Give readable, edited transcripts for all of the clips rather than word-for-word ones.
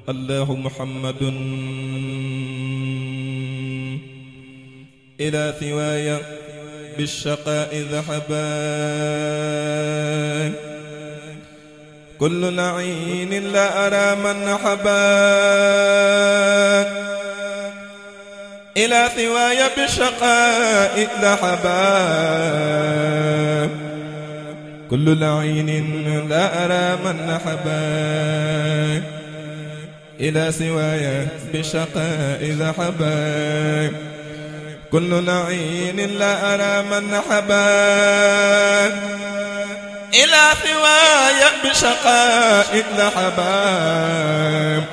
الله محمد إلى ثواي بالشقاء ذهبا كل لعين لا أرى من نحبا إلى ثواي بالشقاء ذهبا كل لعين لا أرى من نحبا إلى سواي بالشقاء ذهبا كل لعين لا أرى من نحبا إلى سواي بالشقاء ذهبا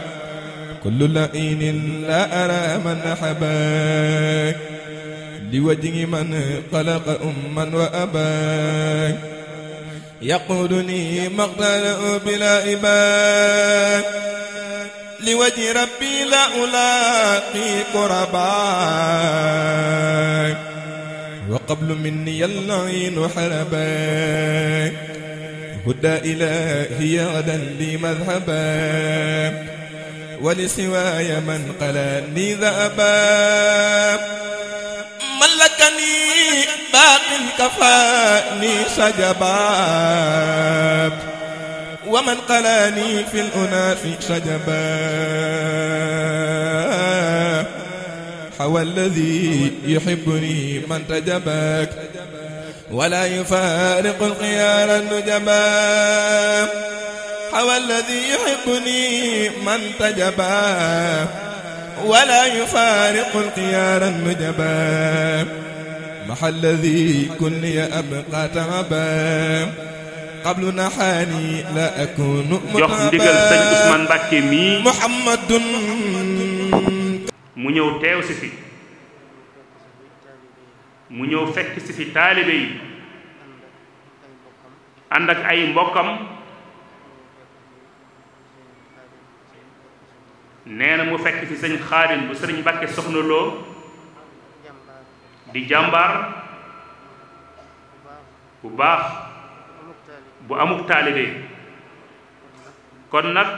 كل لعين لا أرى من نحبا لوجه من خلق أما وأبا يقودني مقتل بلا إباء لوجه ربي لا ألاقي قربا وقبل مني اللعين حربا هدى إلهي غدا لي مذهبا ولسواي من قلاني ذأبا ملكني باق كفاني سجبا ومن قلاني في الأناف شجبا حوى الذي يحبني من تجباك ولا يفارق الخيار النجبا حوى الذي يحبني من تجبا ولا يفارق الخيار النجبا محل الذي كن أبقى تعبا قبل نحاني لا أكون متعبا محمد mu ñëw teew si fi mu ñëw fekk si fi taalibe yi ànd ak ay mbokkam nee na mu fekk fi sëñ Xaadim bu sëriñ Mbàkke Soxna Lo di jàmbaar bu baax bu amuk taalibe kon nag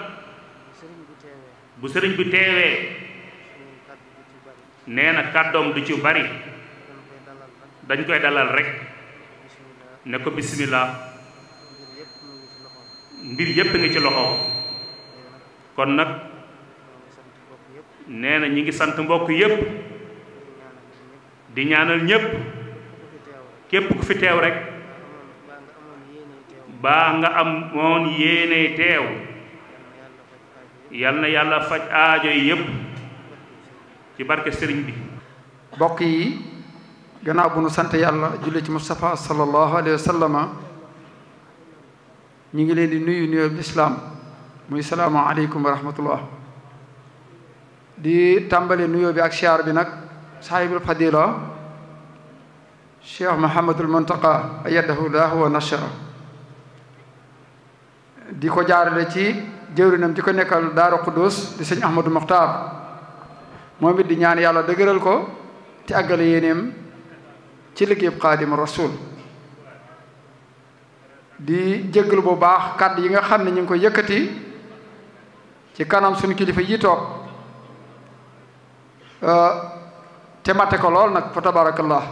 bu sëriñ bi teewee nee na kàddoom du ci bari dañ koy dalal rek ne ko bismillah mbir yépp ngi ci loxo kon nag nee na ñi ngi sant mbokk yépp di ñaanal ñépp képp ku fi teew rek baa nga am moon yéene teew yal na yàlla faj aajo yi yépp ci barke sëriñ bi. mbokk yi gannaaw bu nu sant yàlla julli ci Mustafa sallallahu alayhi wa sallama ñu ngi leen di nuyu nuyoo lislaam muy salaamu aleykum wa rahmatullah di tàmbali nuyoo bi ak siyaar bi nag saahibul fadila cheikh Muhammadul Muntaqa ayyadahu llahu wa nashara di ko jaarale ci jëwrinam di ko nekkal Daaru Xuddus di sëñ Ahmadou Mokhtar moom it di ñaan yàlla dëgëral ko te àggale yéeneem ci liggéeyub Xaadimu Rasuul di jéggalu bu baax kàddu yi nga xam ne ñu ngi koy yëkkati ci kanam suñu kilifa yi toog te matte ko lool nag fa tabarakallah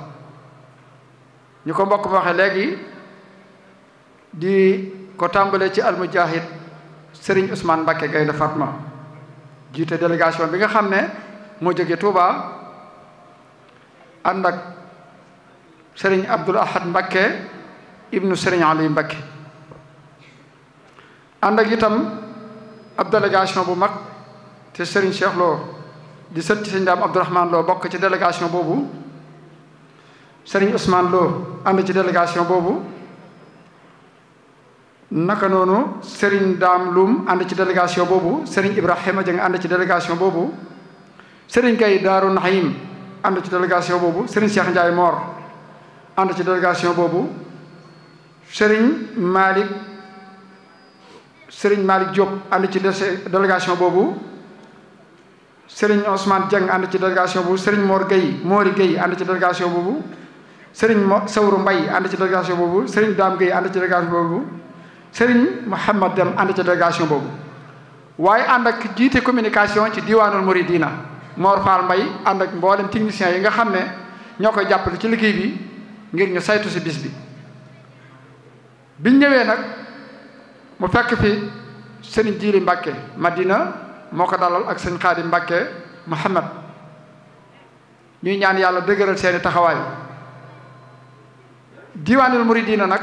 ñu ko mbokk ma waxe léegi di ko tàmbalee ci almujahid Serigne Ousmane Mbacké Gaynde Fatma jiite délégation bi nga xam ne moo jóge Touba ànd ak Serigne Abdoul Ahad Mbacké ibnu Serigne Ali Mbacké ànd ak itam ab délégation bu mag te Serigne Cheikh Lo di sët ci Serigne Dame Abdourahmane Lo bokk ci délégation boobu Serigne Ousmane Lo ànd ci délégation boobu naka noonu Serigne Dame Loum ànd ci délégation boobu Serigne Ibrahima Dieng ànd ci délégation boobu Serigne Gaye Daaru Naim ànd ci délégation boobu Serigne Cheikh Ndiaye Mor ànd ci délégation boobu Serigne Malick Diop ànd ci délégation boobu Serigne Ousmane Dieng ànd ci délégation boobu Serigne Mori Gueye ànd ci délégation boobu Serigne Sawru Mbaye ànd ci délégation boobu Serigne Dame Gueye ànd ci délégation boobu Serigne Mouhamad Dem ànd ci délégation boobu waaye ànd ak jiite communication ci diwaanul muridina Mor Fall Mbay ànd ak mboolem techniciens yi nga xam ne ñoo koy jàppale ci liggéey bi ngir ñu saytu si bis bi. biñ ñëwee nag mu fekk fi sëriñ Jiili Mbàkke Madina moo ko dalal ak sëriñ Xaadim Mbàkke Muhammad ñuy ñaan yàlla dëgëral seeni taxawaay. diwaanul muridina nag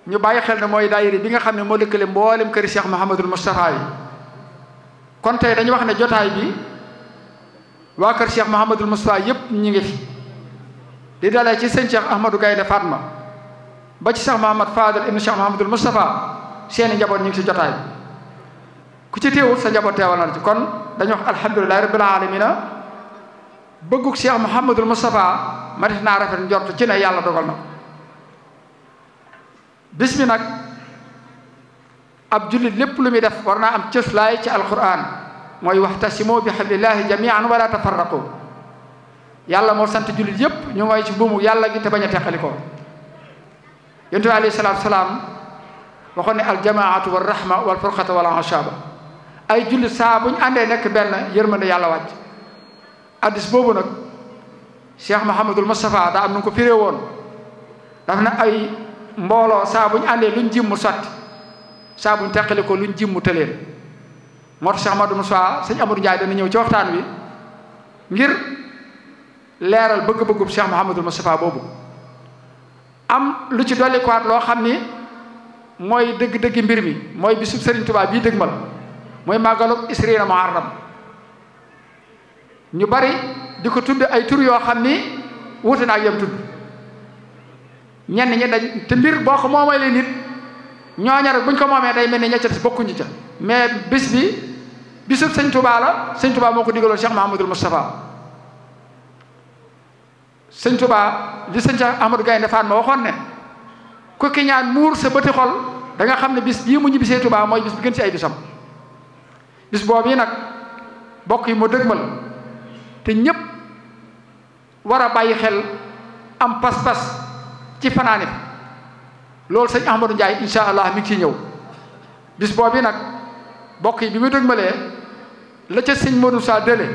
ñu bàyyi xel ne mooy daayira bi nga xam ne moo lëkkale mboolem këri Cheikh Mouhamadul Moustapha yi. kon tey dañu wax ne jotaay bi waa kër Cheikh Mouhamadul Moustapha yépp ñi ngi fi di dalee ci sëñ Cheikh Ahmadou Gaynde Fatma ba ci Cheikh Mouhamad Fadel ibn Cheikh Mouhamadul Moustapha seeni njaboot ñu ngi ci jotaay bi ku ci teewul sa njaboot teewal na ci kon dañu wax alhamdulilahi rabbil alamina bëggug Cheikh Mouhamadul Moustapha ma def naa rafet njort ci ne yàlla dogal na ko. bis bi nag ab jullit lépp lu muy def war naa am cëslaay ci alquran mooy waxtasimu bi hablillahi jamian wala tafarraqu. yàlla moo sant jullit yépp ñu ngoy ci buumu yàlla gi te bañ a teqalikoo. yonent bi alayhi salaatu salaam waxoon ne aljamaatu wal rahma wal furqata wal ashaba ay jullit saa bu ñu àndee nekk benn yërmande yàlla wàcc. addis boobu nag Cheikh Mouhamadul Moustapha daa am nu ko firee woon daf na ay mbooloo saa bu ñu àndee luñ jim mu sotti saa bu ñu teqali ko luñ jim mu tëleen. moo tax Cheikh Mouhamadul Moustapha sëñ Amadou Ndiaye dana ñëw ci waxtaan wi ngir leeral bëgg-bëggub Cheikh Mouhamadul Moustapha boobu. am lu ci dolli ko loo xam ni mooy dëgg-dëgg mbir mi mooy bisub Serigne Touba bii dëgmal mooy màggalug Isriina Muharram ñu bari di ko tudd ay tur yoo xam ni wuute na ak yam tudd ñenn ñi dañ te mbir boo ko moomee leen nit ñooña rek buñ ko moomee day mel ni ñecca des bokkuñu ca mais bis bi bisub sëñ Touba la sëñ Touba moo ko digaloon Cheikh Mouhamadul Moustapha. sëñ Touba li sëñ Cheikh Ahmadou Gaynde Fatma waxoon ne ku ki ñaan muur sa bëti xol da nga xam ne bis bii mu ñibbisee Touba mooy bis bi gën ci ay bisam. bis boobu yi nag bokk yi mu dëgmal te ñépp war a bàyyi xel am pas-pas ci fanaane bi loolu sëñ Ahmadou Ndiaye incha allah mi ngi ciy ñëw. bis boobu yi nag bokk yi bi mu dëgmalee la ca sëñ Modou Sa dële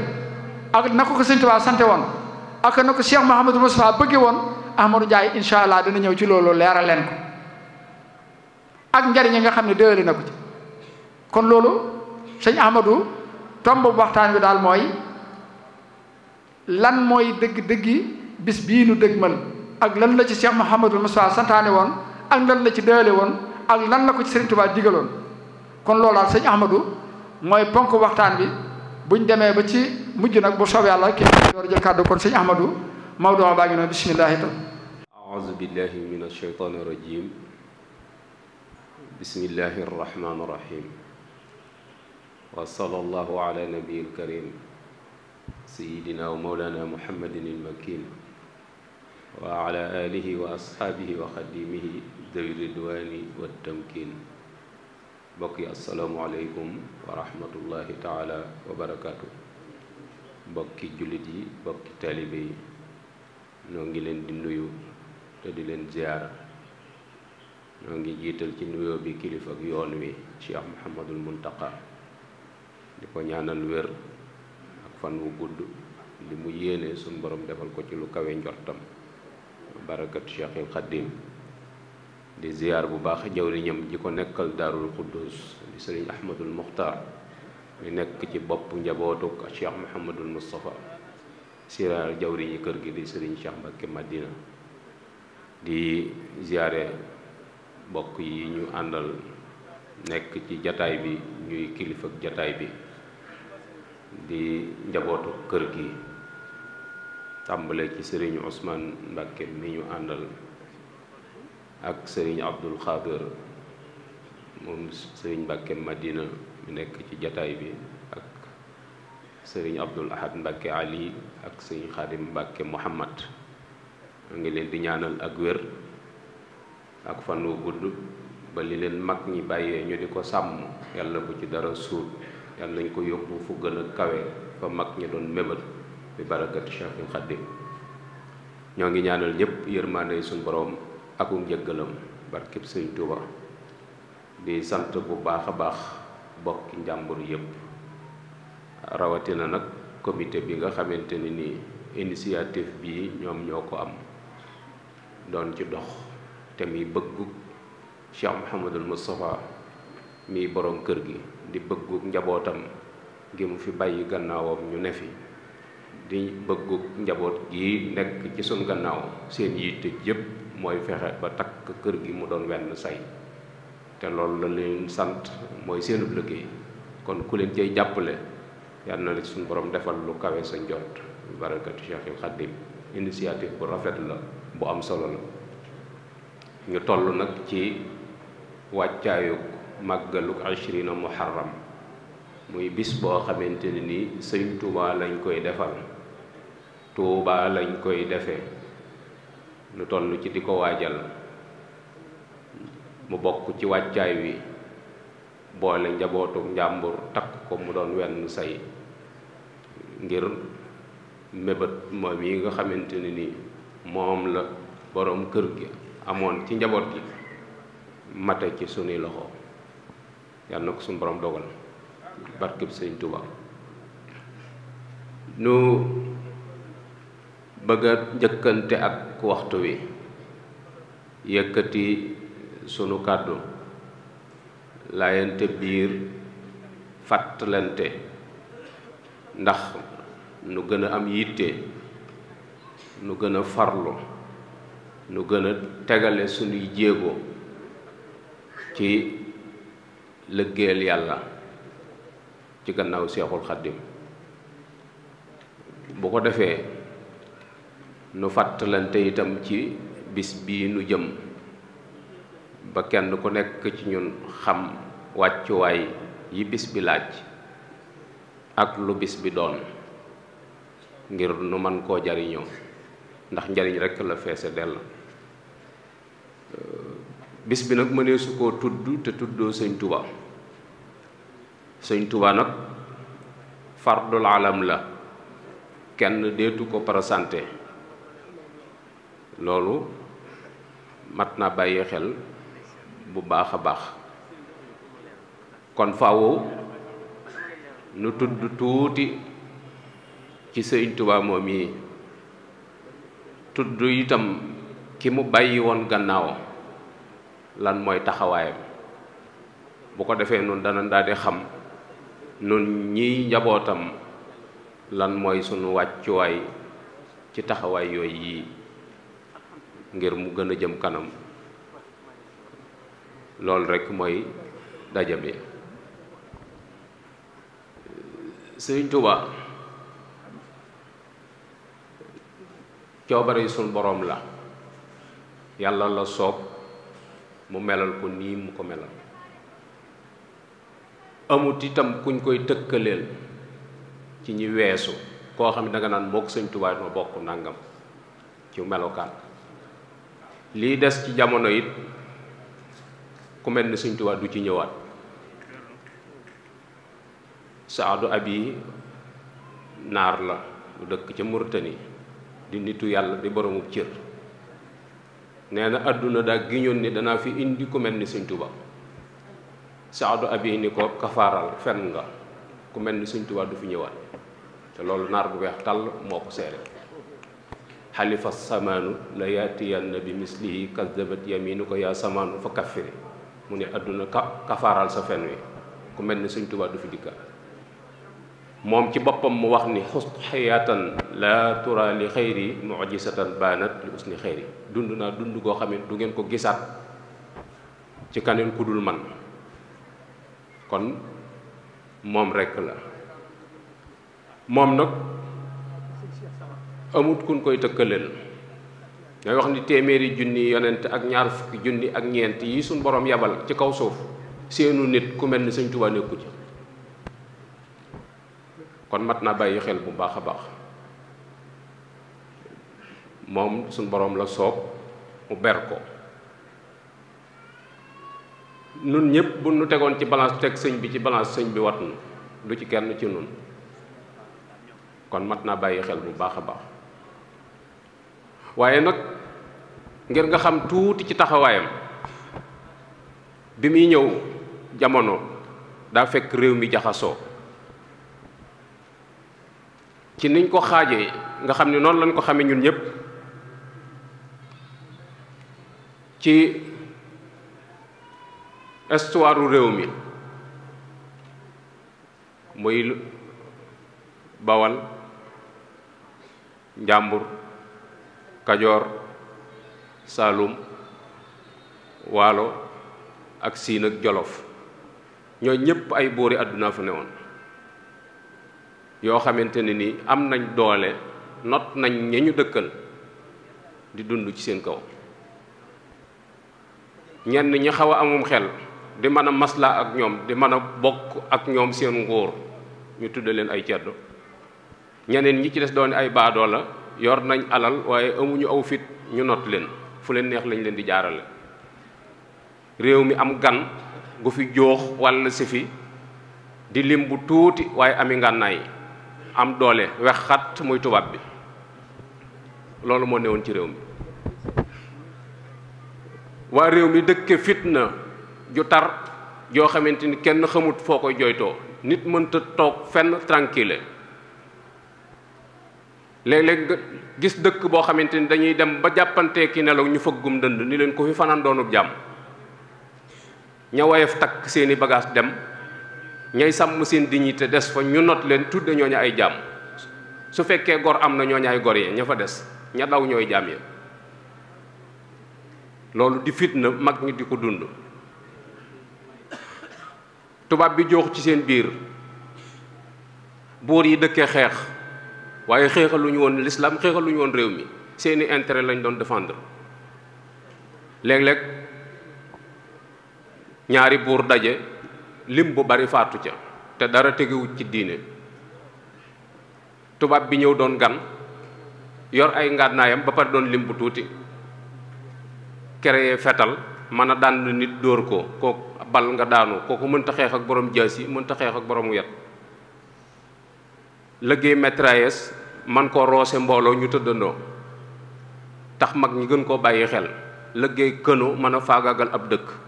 ak na ko sëñ Touba sante woon ak na ko Cheikh Mouhamadou Moustapha bëgge woon Ahmadou Ndiaye incha allah dina ñëw ci loolu leeral leen ko ak njariñ yi nga xam ne déwéli na ko ci. kon loolu sëñ Ahmadou tomb waxtaan wi daal mooy lan mooy dëgg-dëggi bis bii nu dëgmal ak lan la ci Cheikh Mouhamadou Moustapha santaane woon ak lan la ci déwéli woon ak lan la ko ci Serigne Touba digaloon. kon loolu daal sëñ Ahmadou mooy ponk waxtaan bi buñ demee ba ci mujj nag bu soobee yàlla kii door jël kàddu kon sëñ Ahmadou Maodo baa ngi noonu bismillahi taala. aouzu billahi min ashaytani rajim bismillahi arrahmani irrahim wa sallallahu ala nabiyil karim sayidina wa mawlana muhammadin ilmakin wa ala alihi wa ashaabihi wa xadimihi dawi ridwani wa tamkin. mbokk yi asalaamualeykum wa rahmatullahi taala wa barakaatu. mbokki jullit yi mbokki taalibe yi ñoo ngi leen di nuyu te di leen ziyaara. ñoo ngi jiital ci nuyoo bi kilifa ak yoon wi Cheikh Mouhamadul Muntaqa di ko ñaanal wér ak fan wu gudd li mu yéene suñ borom defal ko ci lu kawe njortam barakat Cheikhil Xaddim. di ziyaar bu baax jawriñam ji ko nekkal daarul Quddus di sëriñ Ahmadul Muxtaar mi nekk ci bopp njabootuk Cheikh Mouhamadul Moustapha. ziyaar jawriñi kër gi di sëriñ Cheikh Mbacké Madina. di ziyaare mbokk yi ñu àndal nekk ci jataay bi ñuy kilifa ak jataay bi di njabootu kër gi tàmbale ci sëriñ Ousmane Mbacké mi ñu àndal ak sëriñ Abdul Xaadir moom sëriñ Mbacké Madina mi nekk ci jataay bi ak sëriñ Abdul Ahad Mbacké Ali ak sëriñ Xaadim Mbacké Muhammad. a ngi leen di ñaanal ak wér ak fan wu gudd ba li leen mag ñi bàyyee ñu di ko sàmm yàlla bu ci dara suut yàlla nañ ko yóbbu fu gën a kawe fa mag ñi doon mébal bi barakat Cheikhul Xaddim. ñoo ngi ñaanal ñëpp yërmande suñ boroom aku njëggalam barkib sëñ Tuuba. di sant bu baax a baax bokki njàmbur yépp rawatina nag comité bi nga xamante ni nii initiative bi ñoom ñoo ko am doon ci dox te muy bëggu Cheikh Mouhamadul Moustapha mi borom kër gi di bëggu njabootam gi mu fi bàyyi gannaawam ñu ne fi di bëggu njaboot gi nekk ci sun gannaaw seen yitte yépp mooy fexe ba takk kër gi mu doon wenn say te loolu la leen sant mooy seenub liggéey kon ku leen cay jàppale yal na la suñu borom defal lu kawe sa njot barakatu Cheikhul Khadim initiative bu rafet la bu am solo la ñu toll nag ci wàccaayu màggaluk 20 muharram muy bis boo xamante ne ni sëñ Touba lañ koy defal Touba lañ koy defee ñu toll ci di ko waajal mu bokk ci wàccaay wi boole njabootu njàmbur takk ko mu doon wenn say ngir mébét moom yi nga xamante ne ni moom la borom kër gi amoon ci njaboot gi mate ci sunuy loxo yàlla na ko suñu borom dogal barkeb sëñ Touba nu bëgg a njëkkante ak waxtu wi yëkkati sunu kàddu laayante biir fàttalante ndax nu gën a am yitte nu gën a farlu nu gën a tegale sunuy jéego ci liggéeyal yàlla ci gannaaw Seexul Xaddim bu ko defee nu fàttalante itam ci bis bii nu jëm ba kenn ku nekk ci ñun xam wàccuwaay yi bis bi laaj ak lu bis bi doon ngir nu man koo jariñoo ndax njariñ rekk la feese dell bis bi nag mënee su koo tudd te tuddoo sëñ Touba sëñ Touba nag fardul alam la kenn deetu ko présenté loolu mat na bàyyi xel bu baax a baax kon faaw nu tudd tuuti ci sëñ Touba moom yi tudd itam ki mu bàyyi woon gannaaw lan mooy taxawaayam bu ko defee nun dana daal di xam nun ñiy njabootam lan mooy sunu wàccuwaay ci taxawaay yooyu yii ngir mu gën a jëm kanam loolu rekk mooy daja bi Sëriñ Tuuba coobare sunu boroom la yàlla la soob mu melal ko nii mu ko melal amut itam kuñ koy tëkkaleel ci ñi weesu koo xam ne danga naan mook Sëriñ Tuuba ma bokk nangam ci melokaan lii des ci jamono it ku mel ni Sëriñ Tuuba du ci ñëwaat Saadu Abi naar la lu dëkk ca Mauritanie di nitu yàlla di boromub cër nee na àdduna daa giñoon ni danaa fi indi ku mel ni Sëriñ Tuuba Saadu Abi ni ko kafaaral fen nga ku mel ni Sëriñ Tuuba du fi ñëwaat te loolu naar bu weex tàll moo ko seere xalifa samaanu la yaatiyanna bi mislihi kazzabat yaminu ko yaa samaanu fa kaffiri mu ne àdduna kafaaral sa fen wi ku mel ni Sëriñ Tuuba du fi dikka moom ci boppam mu wax ni xust xayaatan la tura li xayri mujisatan baanat li usni xayri dund naa dund koo xam ne du ngeen ko gisaat ci kaneen ku dul man kon moom rekk la moom nag amut kun koy tëkkaleel ngay wax ni téeméeri junni yonent ak ñaar fukki junni ak ñeent yi suñ borom yabal ci kaw suuf seenu nit ku mel ni Sëriñ Tuuba nekku ci kon mat naa bàyyi xel bu baax a baax moom suñ boroom la soob mu ber ko nun ñëpp bu nu tegoon ci balance teg sëñ bi ci balance sëñ bi wat nu du ci kenn ci nun kon mat naa bàyyi xel bu baax a baax waaye nag ngir nga xam tuuti ci taxawaayam bi muy ñëw jamono daa fekk réew mi jaxasoo ci niñ ko xaajee nga xam ne noonu lañ ko xamee ñun ñëpp ci histoire réew mi muy Bawal Njàmbur Kajoor Saalum Waalo ak Siin ak Jolof ñoo ñëpp ay buuri àdduna fa newoon yoo xamante ne ni am nañ doole not nañ ña ñu dëkkal di dund ci seen kaw ñenn ñi xaw a amum xel di mën a maslaa ak ñoom di mën a bokk ak ñoom seen nguur ñu tudde leen ay ceddo ñeneen ñi ci des doon ay baadoo la yor nañ alal waaye amuñu aw fit ñu not leen fu leen neex lañ leen di jaarale réew mi am gan gu fi joox walla si fi di lim bu tuuti waaye ami ngànnaay am doole wex xat muy tubaab bi loolu moo newoon ci réew mi waa réew mi dëkke fitna ju tar joo xamante ni kenn xamut foo koy jooytoo nit mënta toog fenn tranquille léeg-léeg nga gis dëkk boo xamante ni dañuy dem ba jàppantee ki nelaw ñu fëggum dënd ni leen ko fi fanaan doonub jàmm ña woyof takk seeni bagage dem ñay sàmm seen dignité des fa ñu not leen tudde ñooñu ay jàmm su fekkee gor am na ñooñu ay gor yi ña fa des ña daw ñooy jàmm yi loolu di fitna mag ñi di ko dund tubaab bi joox ci seen biir buur yi dëkkee xeex waaye xeexaluñu woon l'islam xeexaluñu woon réew mi seeni intérêt lañ doon défendre léeg-léeg ñaari buur daje lim bu bari faatu ca te dara tegewut ci diine tubaab bi ñëw doon gan yor ay ngànnaayam ba pare doon lim bu tuuti créé fetal mën a daan nit dóor ko kooku bal nga daanu kooku mënta xeex ak borom jaas yi mënta xeex ak borom yet liggéey mitrailleuse man koo roose mbooloo ñu tëddandoo tax mag ñi gën koo bàyyi xel liggéey këno mën a faagaagal ab dëkk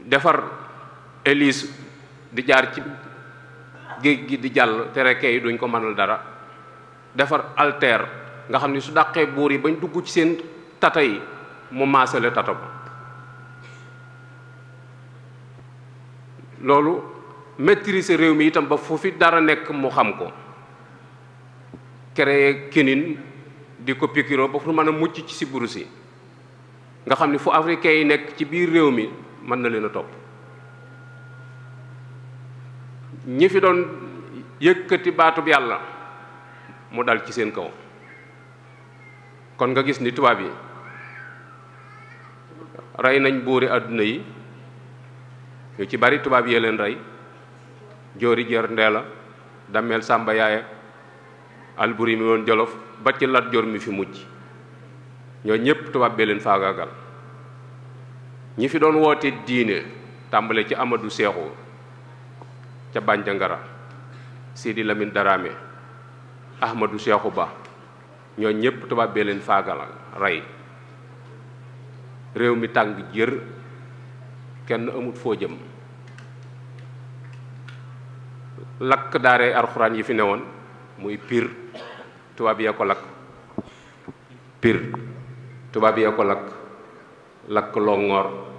defar hélice di jaar ci géej gi di jàll te rekkee yi duñ ko mënal dara defar alter nga xam ni su dàqee buur yi bañ dugg ci seen tata yi mu maasale tata ba loolu maîtriser réew mi itam ba fu fi dara nekk mu xam ko créer kinin di ko pikiroo ba fu mën a mucc ci sibiru si nga xam ni fu africain yi nekk ci biir réew mi mën na leen a topp ñi fi doon yëkkati baatub yàlla mu dal ci seen kaw kon nga gis ni tubaab yi rey nañ buuri àdduna yi ñu ci bari tubaab yee leen rey joori jër ndeela dammeel sàmba yaaya alburi mi woon jolof ba ci lat jor mi fi mujj ñoo ñépp tubaab bee leen faagaagal ñi fi doon woote diine tàmbale ci Amadou Seexu ca Bandiagara Sidi Lamine Darame Ahmadou Seexu Ba ñoo ñépp tubaab bee leen faagal rey réew mi tàng jër kenn amut foo jëm lakk daare alxuraan yi fi newoon muy Pire tubaab yee ko lakk Pire tubaab yee ko lakk lakk Longoor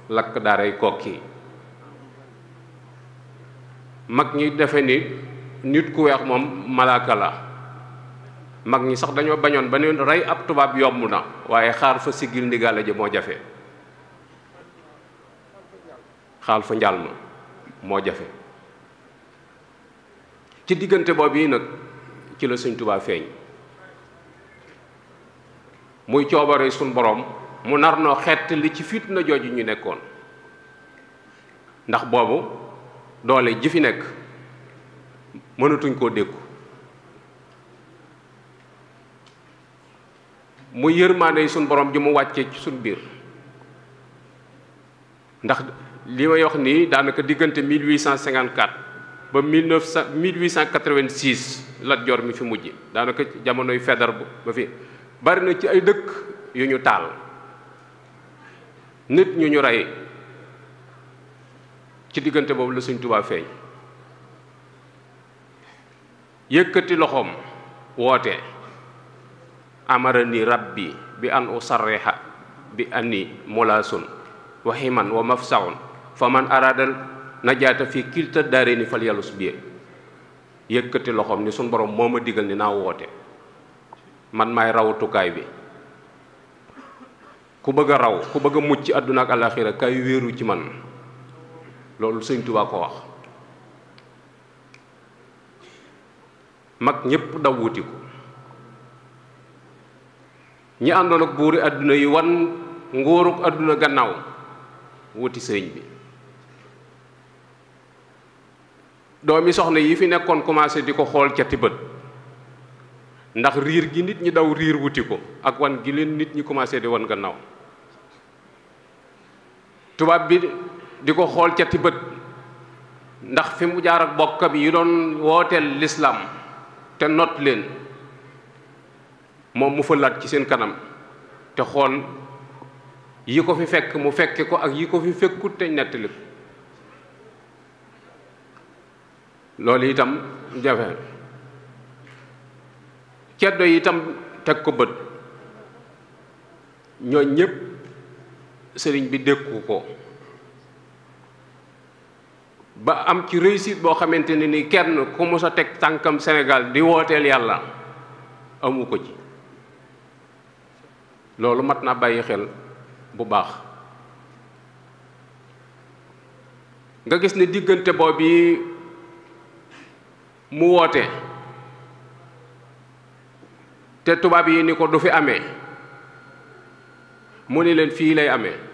lakk daaray Kokki mag ñi defe ni nit ku weex moom malaaka la mag ñi sax dañoo bañoon ba ne rey ab tubaab yomb na waaye xaar fa siggil ndigaale ji moo jafe xaal fa njaal ma moo jafe ci diggante boobu yi nag ci la Sëñ Tuubaa feeñ muy coobare suñ boroom mu nar noo xett li ci fitna jooju ñu nekkoon ndax boobu doole ji fi nekk mënatuñ koo dékku muy yërmaande suñ borom ji mu wàccee ci suñ biir ndax li may wax nii daanaka diggante 1854 ba 1886 Lat Joor mi fi mujj daanaka jamonoy Faidherbe ba fi bari na ci ay dëkk yu ñu taal nit ñu rey ci diggante boobu la Sëñ Tuubaa feeñ yëkkati loxoom woote amarani rabbi bi an usarriha bi anni mulaasun wa himan wa mafsaun fa man aradal najaata fi kilta daarayni fal yalus bi yëkkati loxoom ni suñ borom moo ma digal ni naa woote man maay rawatukaay bi ku bëgg a raw ku bëgg a mucc àdduna ak àllaaxira kay wéeru ci man loolu Sëñ Tuubaa ko wax mag ñépp daw wuti ko ñi àndoon ak buuri àdduna yi wan nguuruk àdduna gannaaw wuti sëriñ bi doomi soxna yi fi nekkoon commencé di ko xool ca tibët ndax riir gi nit ñi daw riir wuti ko ak wan gi leen nit ñi commencé di wan gannaaw tubaab bi di ko xool ca tibët ndax fi mu jaar ak bokkam yi doon wooteel lislaam te not leen moom mu fëlaat ci seen kanam te xool yi ko fi fekk mu fekke ko ak yi ko fi fekkut te nettali ko loolu itam jafe ceddo yi itam teg ko bët ñoo ñépp sëriñ bi dékku ko ba am ci réussite boo xamante ne ni kenn ku mos a teg tànkam Sénégal di wooteel yàlla amu ko ci loolu mat naa bàyyi xel bu baax nga gis ne diggante boobu mu woote te tubaab yi ni ko du fi amee mu ni leen fii lay amee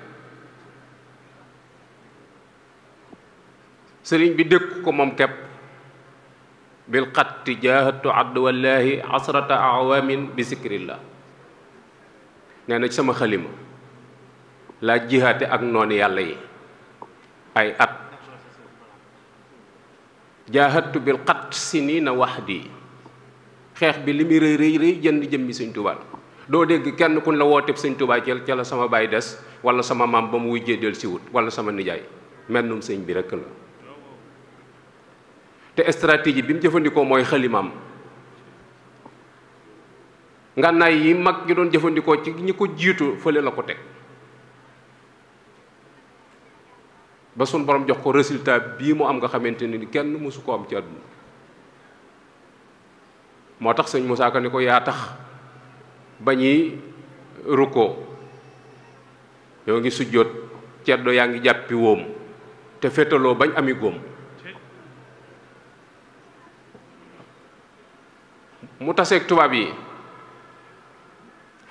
sëriñ bi dëkk ko moom kepp bil xatti jaahatu add wallahi asrata awamin bi zikrillah nee na ci sama xalima laa jihaate ak noonu yàlla yi ay at jaahatu bil xatt sinina wahdi xeex bi li muy rëy rëy rëy jënd jëmmi Sëñ Tuubaa doo dégg kenn kun la wooteeb Sëñ Tuubaa ca la sama baay des wala sama maam ba mu wujjee del si wut wala sama nijaay mennum sëñ bi rekk la te stratégie bi mu jëfandikoo mooy xalimaam ngànnaay yi mag ñi doon jëfandikoo ci ñi ko jiitu fële la ko teg ba sun borom jox ko résultat bii mu am nga xamante ni kenn mësu ko am ci àdduna moo tax sëñ Moussa Ka ni ko yaa tax ba ñuy rukkoo yoo ngi sujjóot ceddo yaa ngi jàppi wóom te fétaloo bañ ami góom mu taseeg tubaab yi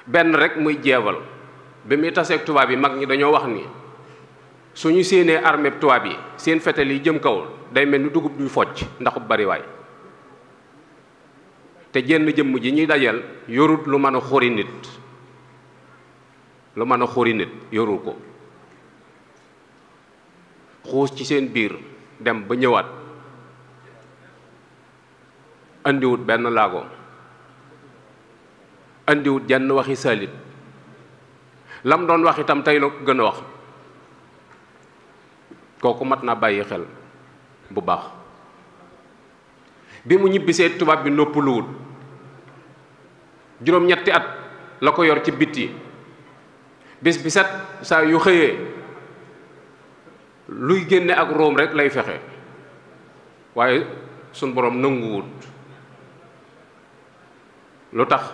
benn rek muy jeewal bi muy taseeg tubaab yi mag ñi dañoo wax ni suñu séenee armée tubaab yi seen fetal yi jëm kaw day mel ni dugub duy focc ndax bariwaay te jenn jëmm ji ñuy dajal yorut lu mën a xuri nit yorul ko xuus ci seen biir dem ba ñëwaat andiwut benn laago andiwut jenn waxi salit lam doon wax itam tey la ko gën a wax kooku mat naa bàyyi xel bu baax bi mu ñibbisee tubaab bi noppaluwut juróom-ñetti at la ko yor ci bitti bis bi set saa yu xëyee luy génne ak róom rek lay fexe waaye suñ boroom nanguwut lu tax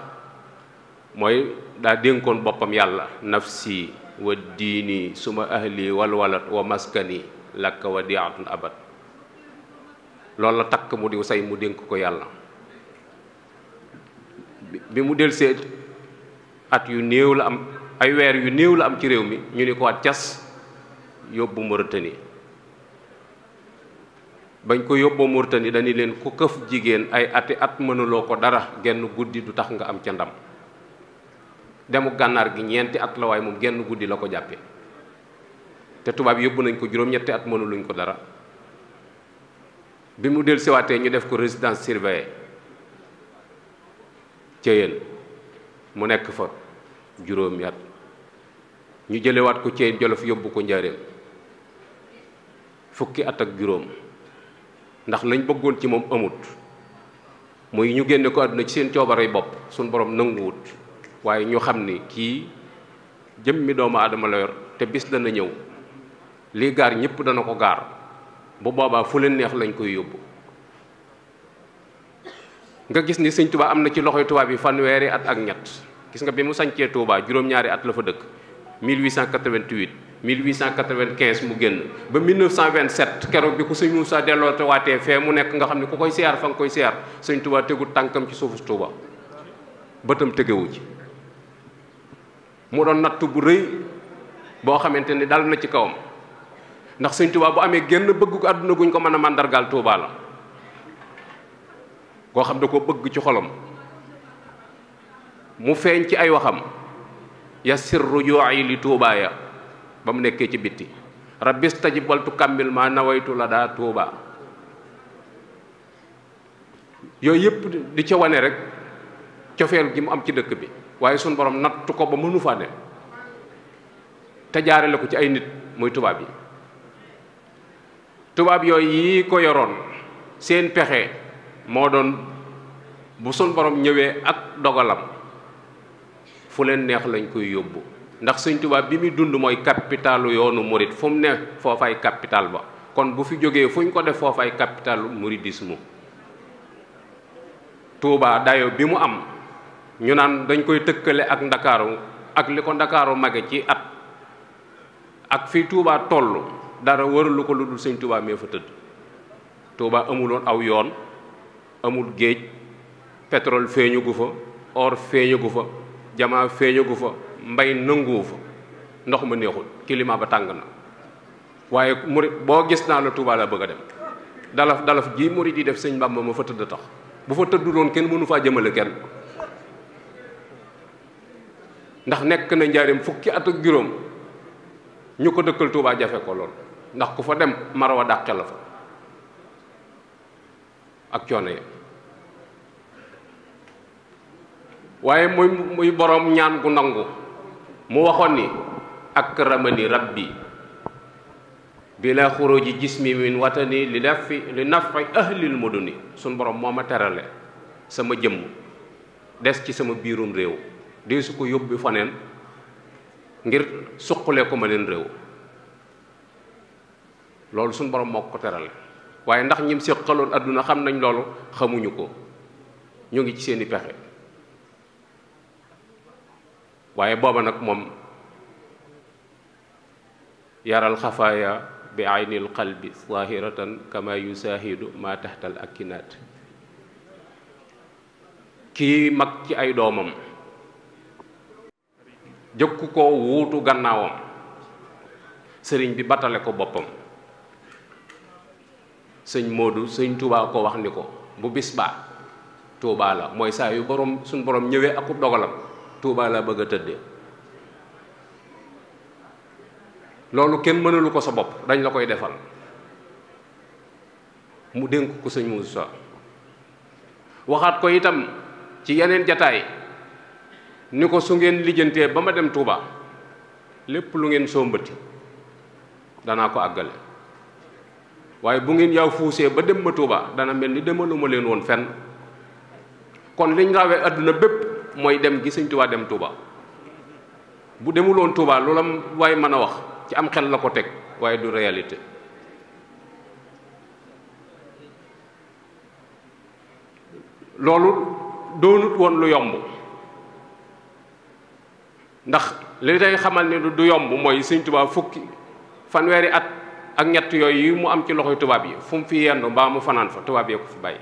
mooy daa dénkoon boppam yàlla nafsi wa diini suma ahli walwalat wa maskani lakka wa diatun abad loolu la takk mu di say mu dénk ko yàlla bi mu delsee at yu néew la am ay weer yu néew la am ci réew mi ñu ni ko waat cas yóbbu Mauritanie bañ ko yóbboo Mauritanie dañu leen ku këf jigéen ay ati at mënuloo ko dara genn guddi du tax nga am ca ndam demu gànnaar gi ñeenti at la waaye moom genn guddi la ko jàppe te tubaab yóbbu nañ ko juróom-ñetti at mënuluñ ko dara bi mu del siwaatee ñu def ko résidence surveillée ca yéen mu nekk fa juróomi at ñu jëlewaat ko Ceyeen Jolof yóbbu ko Njaaréem fukki at ak juróom ndax lañ bëggoon ci moom amut muy ñu génne ko àdduna ci seen coobarey bopp suñ borom nanguwut waaye ñu xam ni kii jëmmi doomu aadama la yor te bis dana ñëw lii gaar ñëpp dana ko gaar bu boobaa fu leen neex lañ koy yóbbu nga gis ni sëñ Touba am na ci loxoy tubaab yi fanweeri at ak ñett gis nga bi mu sañcee Touba juróom-ñaari at la fa dëkk 1888 1895 mu génn ba 1927 keroog bi ko sëñ Moussa delloo te waatee fee mu nekk nga xam ne ku koy siyaar fa nga koy siyaar sëñ Touba tegul tànkam ci suufu Touba bëtam tegewu ci mu doon natt bu rëy boo xamante ni dal na ci kawam ndax sëñ Touba bu amee génn bëgg ko àdduna guñ ko mën a màndargaal Touba la koo xam da ko bëgg ci xolam mu feeñ ci ay waxam yassir ruju'i li Touba ya ba mu nekkee ci bitti rabbi stajib waltu kammil ma nawaytu la daa Touba yooyu yëpp di ca wane rek cofeel gi mu am ci dëkk bi waaye suñ borom nattu ko ba mënu faa dem te jaarale ko ci ay nit muy tubaab yi tubaab yooyu yi ko yoroon seen pexe moo doon bu suñ borom ñëwee ak dogalam fu leen neex lañ koy yóbbu ndax sëñ tubaab bi muy dund mooy capitalu yoonu murit fu mu ne foofay capital ba kon bu fi jógee fu ñu ko def foofay capitalu muridisme Touba dayo bi mu am ñu naan dañ koy tëkkale ak ndakaaru ak li ko ndakaaru mage ci at ak fi Touba toll dara waralu ko lu dul sëñ Touba mee fa tëdd Touba amuloon aw yoon amul géej pétrole feeñu gu fa or feeñu gu fa jamaa feeñu gu fa mbay nanguwu fa ndox ma neexul climat ba tàng na waaye murit boo gis naa la Touba la bëgg a dem dalaf ji murit yi def sëñ Bamba ma fa tëdd tax bu fa tëddu doon kenn mënu faa jëmale kenn ndax nekk na njaareem fukki at ak juróom ñu ko dëkkal Touba jafe ko lool ndax ku fa dem marwa dàqe la fa ak coono yi waaye muy boroom ñaan gu nangu mu waxoon ni akramani rabbi bila xuruji jismi min watani li nafi ahlil muduni suñ borom moo ma terale sama jëmm des ci sama biirum réew dee su ko yóbbu faneen ngir suqalee ko ma leen réew loolu suñ borom moo ko terale waaye ndax ñim séqaloon adduna xam nañ loolu xamuñu ko ñu ngi ci seeni pexe waaye booba nag moom yaral xafaaya bi aynil qalbi zahiratan kama yusahidu ma taxtal akinaat kii mag ci ay doomam jëkku ko wuutu gannaawam sëriñ bi batale ko boppam sëñ Modou sëñ Touba ko wax ni ko bu bis baa Touba la mooy saa yu borom suñ borom ñëwee akub dogalam Touba la bëgg a tëddee loolu kenn mënalu ko sa bopp dañ la koy defal mu dénk ko sëñ Moussa waxaat ko itam ci yeneen jataay ni ko su ngeen lijjantee ba ma dem Touba lépp lu ngeen sombati danaa ko àggale waaye bu ngeen yaw fuusee ba dem ma Touba dana mel ni demaluma leen woon fenn kon liñ rawee àdduna bépp mooy dem gi sëñ Touba dem Touba bu demuloon Touba loola waaye mën a wax ci am xel la ko teg waaye du réalité loolu doonut woon lu yomb ndax li day xamal ne du yomb mooy sëñ Touba fanweeri at ak ñett yooyu yi mu am ci loxoy tubaab yi fu mu fi yendu mbaa mu fanaan fa tubaab yee ko fi bàyyi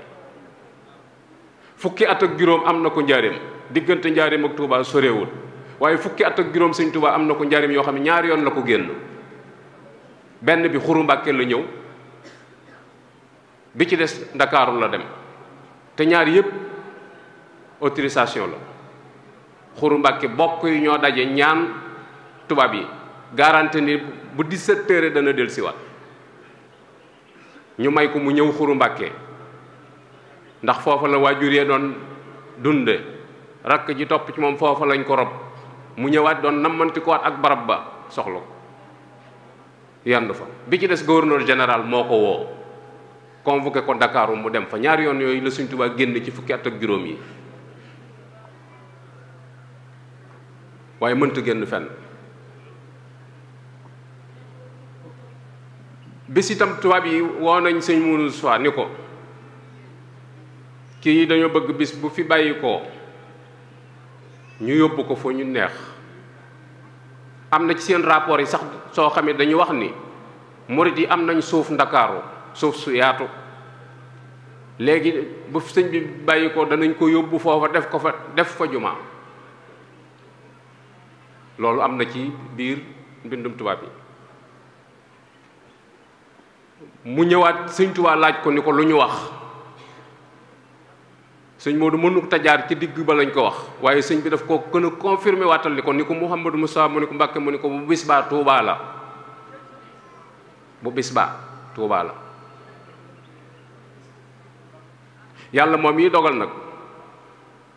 fukki at ak juróom am na ko njaareem diggante njaareem ak Touba sorewul waaye fukki at ak juróom sëñ Touba am na ko njaareem yoo xam ne ñaari yoon la ko génn benn bi Xuru Mbàkke la ñëw bi ci des Ndakaaru la dem te ñaar yëpp autorisation la Xuru Mbàkke bokk yi ñoo daje ñaan tubaab yi garanti ni bu 17 heures dana del siwaat ñu may ko mu ñëw Xuru Mbàkke ndax foofa la waajur yee doon dunde rakk ji topp ci moom foofa lañ ko rob mu ñëwaat doon nammanti ko waat ak barab ba soxla ko yandu fa. bi ci des gouverneur général moo ko woo convoqué ko Dakar mu dem fa. ñaari yoon yooyu la Sëñ Tuubaa génn ci fukki at ak juróom yi waaye mënta génn fenn. bis itam tubaab yi woo nañ sëñ Moussa ni ko kii dañoo bëgg bis bu fi bàyyi ko ñu yóbbu ko foo ñu neex. am na ci seen rapport yi sax soo xamee dañu wax ni murit yi am nañ suuf Ndakaaru suuf su yaatu léegi bu sëñ bi bàyyi ko danañ ko yóbbu foofa def fa jumaa. loolu am na ci biir mbindum tubaab yi. mu ñëwaat sëñ Tuubaa laaj ko ni ko lu ñu wax sëñ Moodu mënu ko jaar ci digg ba lañ ko wax waaye sëñ bi daf ko gën a confirmé waatal ni ko Mouhamadou Moussa mu ni ko Mbàkke mu ni ko bu bis baa Tuubaa la bu bis baa Tuubaa la. yàlla moom yi dogal nag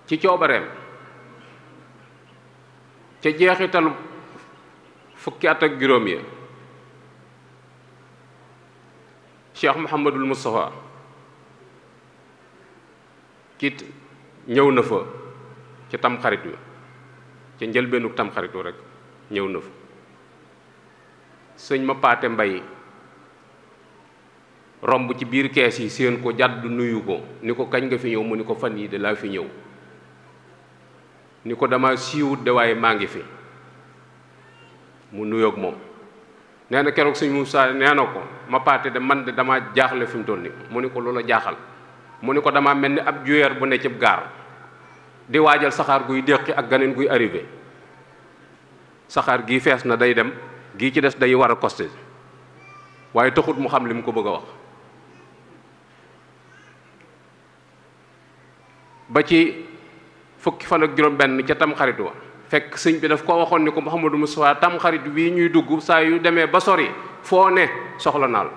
ci coobareem ca jeexitalu fukki at ak juróom yi Cheikh Mouhamadul Moustapha kit ñëw na fa ci tamxarit wi ca njëlbeenu tamxarit wi rek ñëw na fa. sëñ ma paate mbay romb ci biir kees yi seen ko jàdd nuyu ko ni ko kañ nga fi ñëw mu ni ko fan yi de laa fi ñëw ni ko dama siiwut de waaye maa ngi fi. mu nuyoog moom nee na keroog sëñ Moussa nee na ko ma paate de man de dama jaaxle fi mu toll nii mu ni ko loola jaaxal mu ni ko dama mel ni ab juyeer bu ne cib gaar di waajal saxaar guy déqi ak ganeen guy arrivé. saxaar gii fees na day dem gii ci des day war a costé waaye taxut mu xam li mu ko bëgg a wax. ba ci fukki fan ak juróom benn ca tamxarit wa fekk sëñ bi daf ko waxoon ni ko Mouhamadou Moustapha tamxarit wii ñuy dugg saa yu demee ba sori foo ne soxla naa la.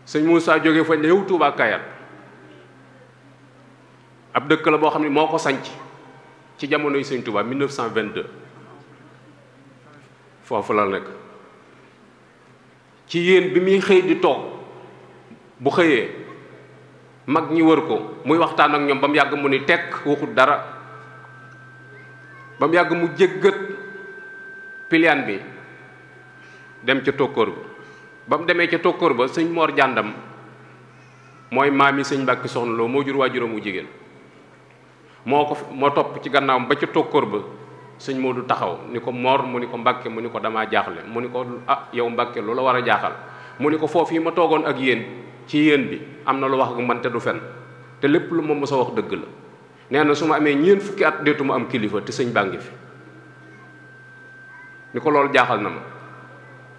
sëñ Moussa jóge fa ñëw Touba Kayal ab dëkk la boo xam ne moo ko sanc ci jamonoy sëñ Touba 1922 foofu la nekk. ci yéen bi muy xëy di toog bu xëyee mag ñi wër ko muy waxtaan ak ñoom ba mu yàgg mu ni tekk waxut dara ba mu yàgg mu jéggat piliyaan bi dem ca tokkoor ba mu demee ca tokkoor ba sëñ Mor Jàndam mooy maami sëñ Mbàkke Soxna Lo moo jur waajuram wu jigéen moo topp ci gannaawam ba ca tokkoor ba sëñ Moodu taxaw ni ko Mor mu ni ko Mbàkke mu ni ko damaa jaaxle mu ni ko ah yow Mbàkke lu la war a jaaxal mu ni ko foofu yi ma toogoon ak yéen ci yéen bi am na lu wax ak man te du fen te lépp lu ma mës a wax dëgg la nee na su ma amee ñeent fukki at deetuma am kilifa te sëñ baa ngi fi ni ko loolu jaaxal na ma.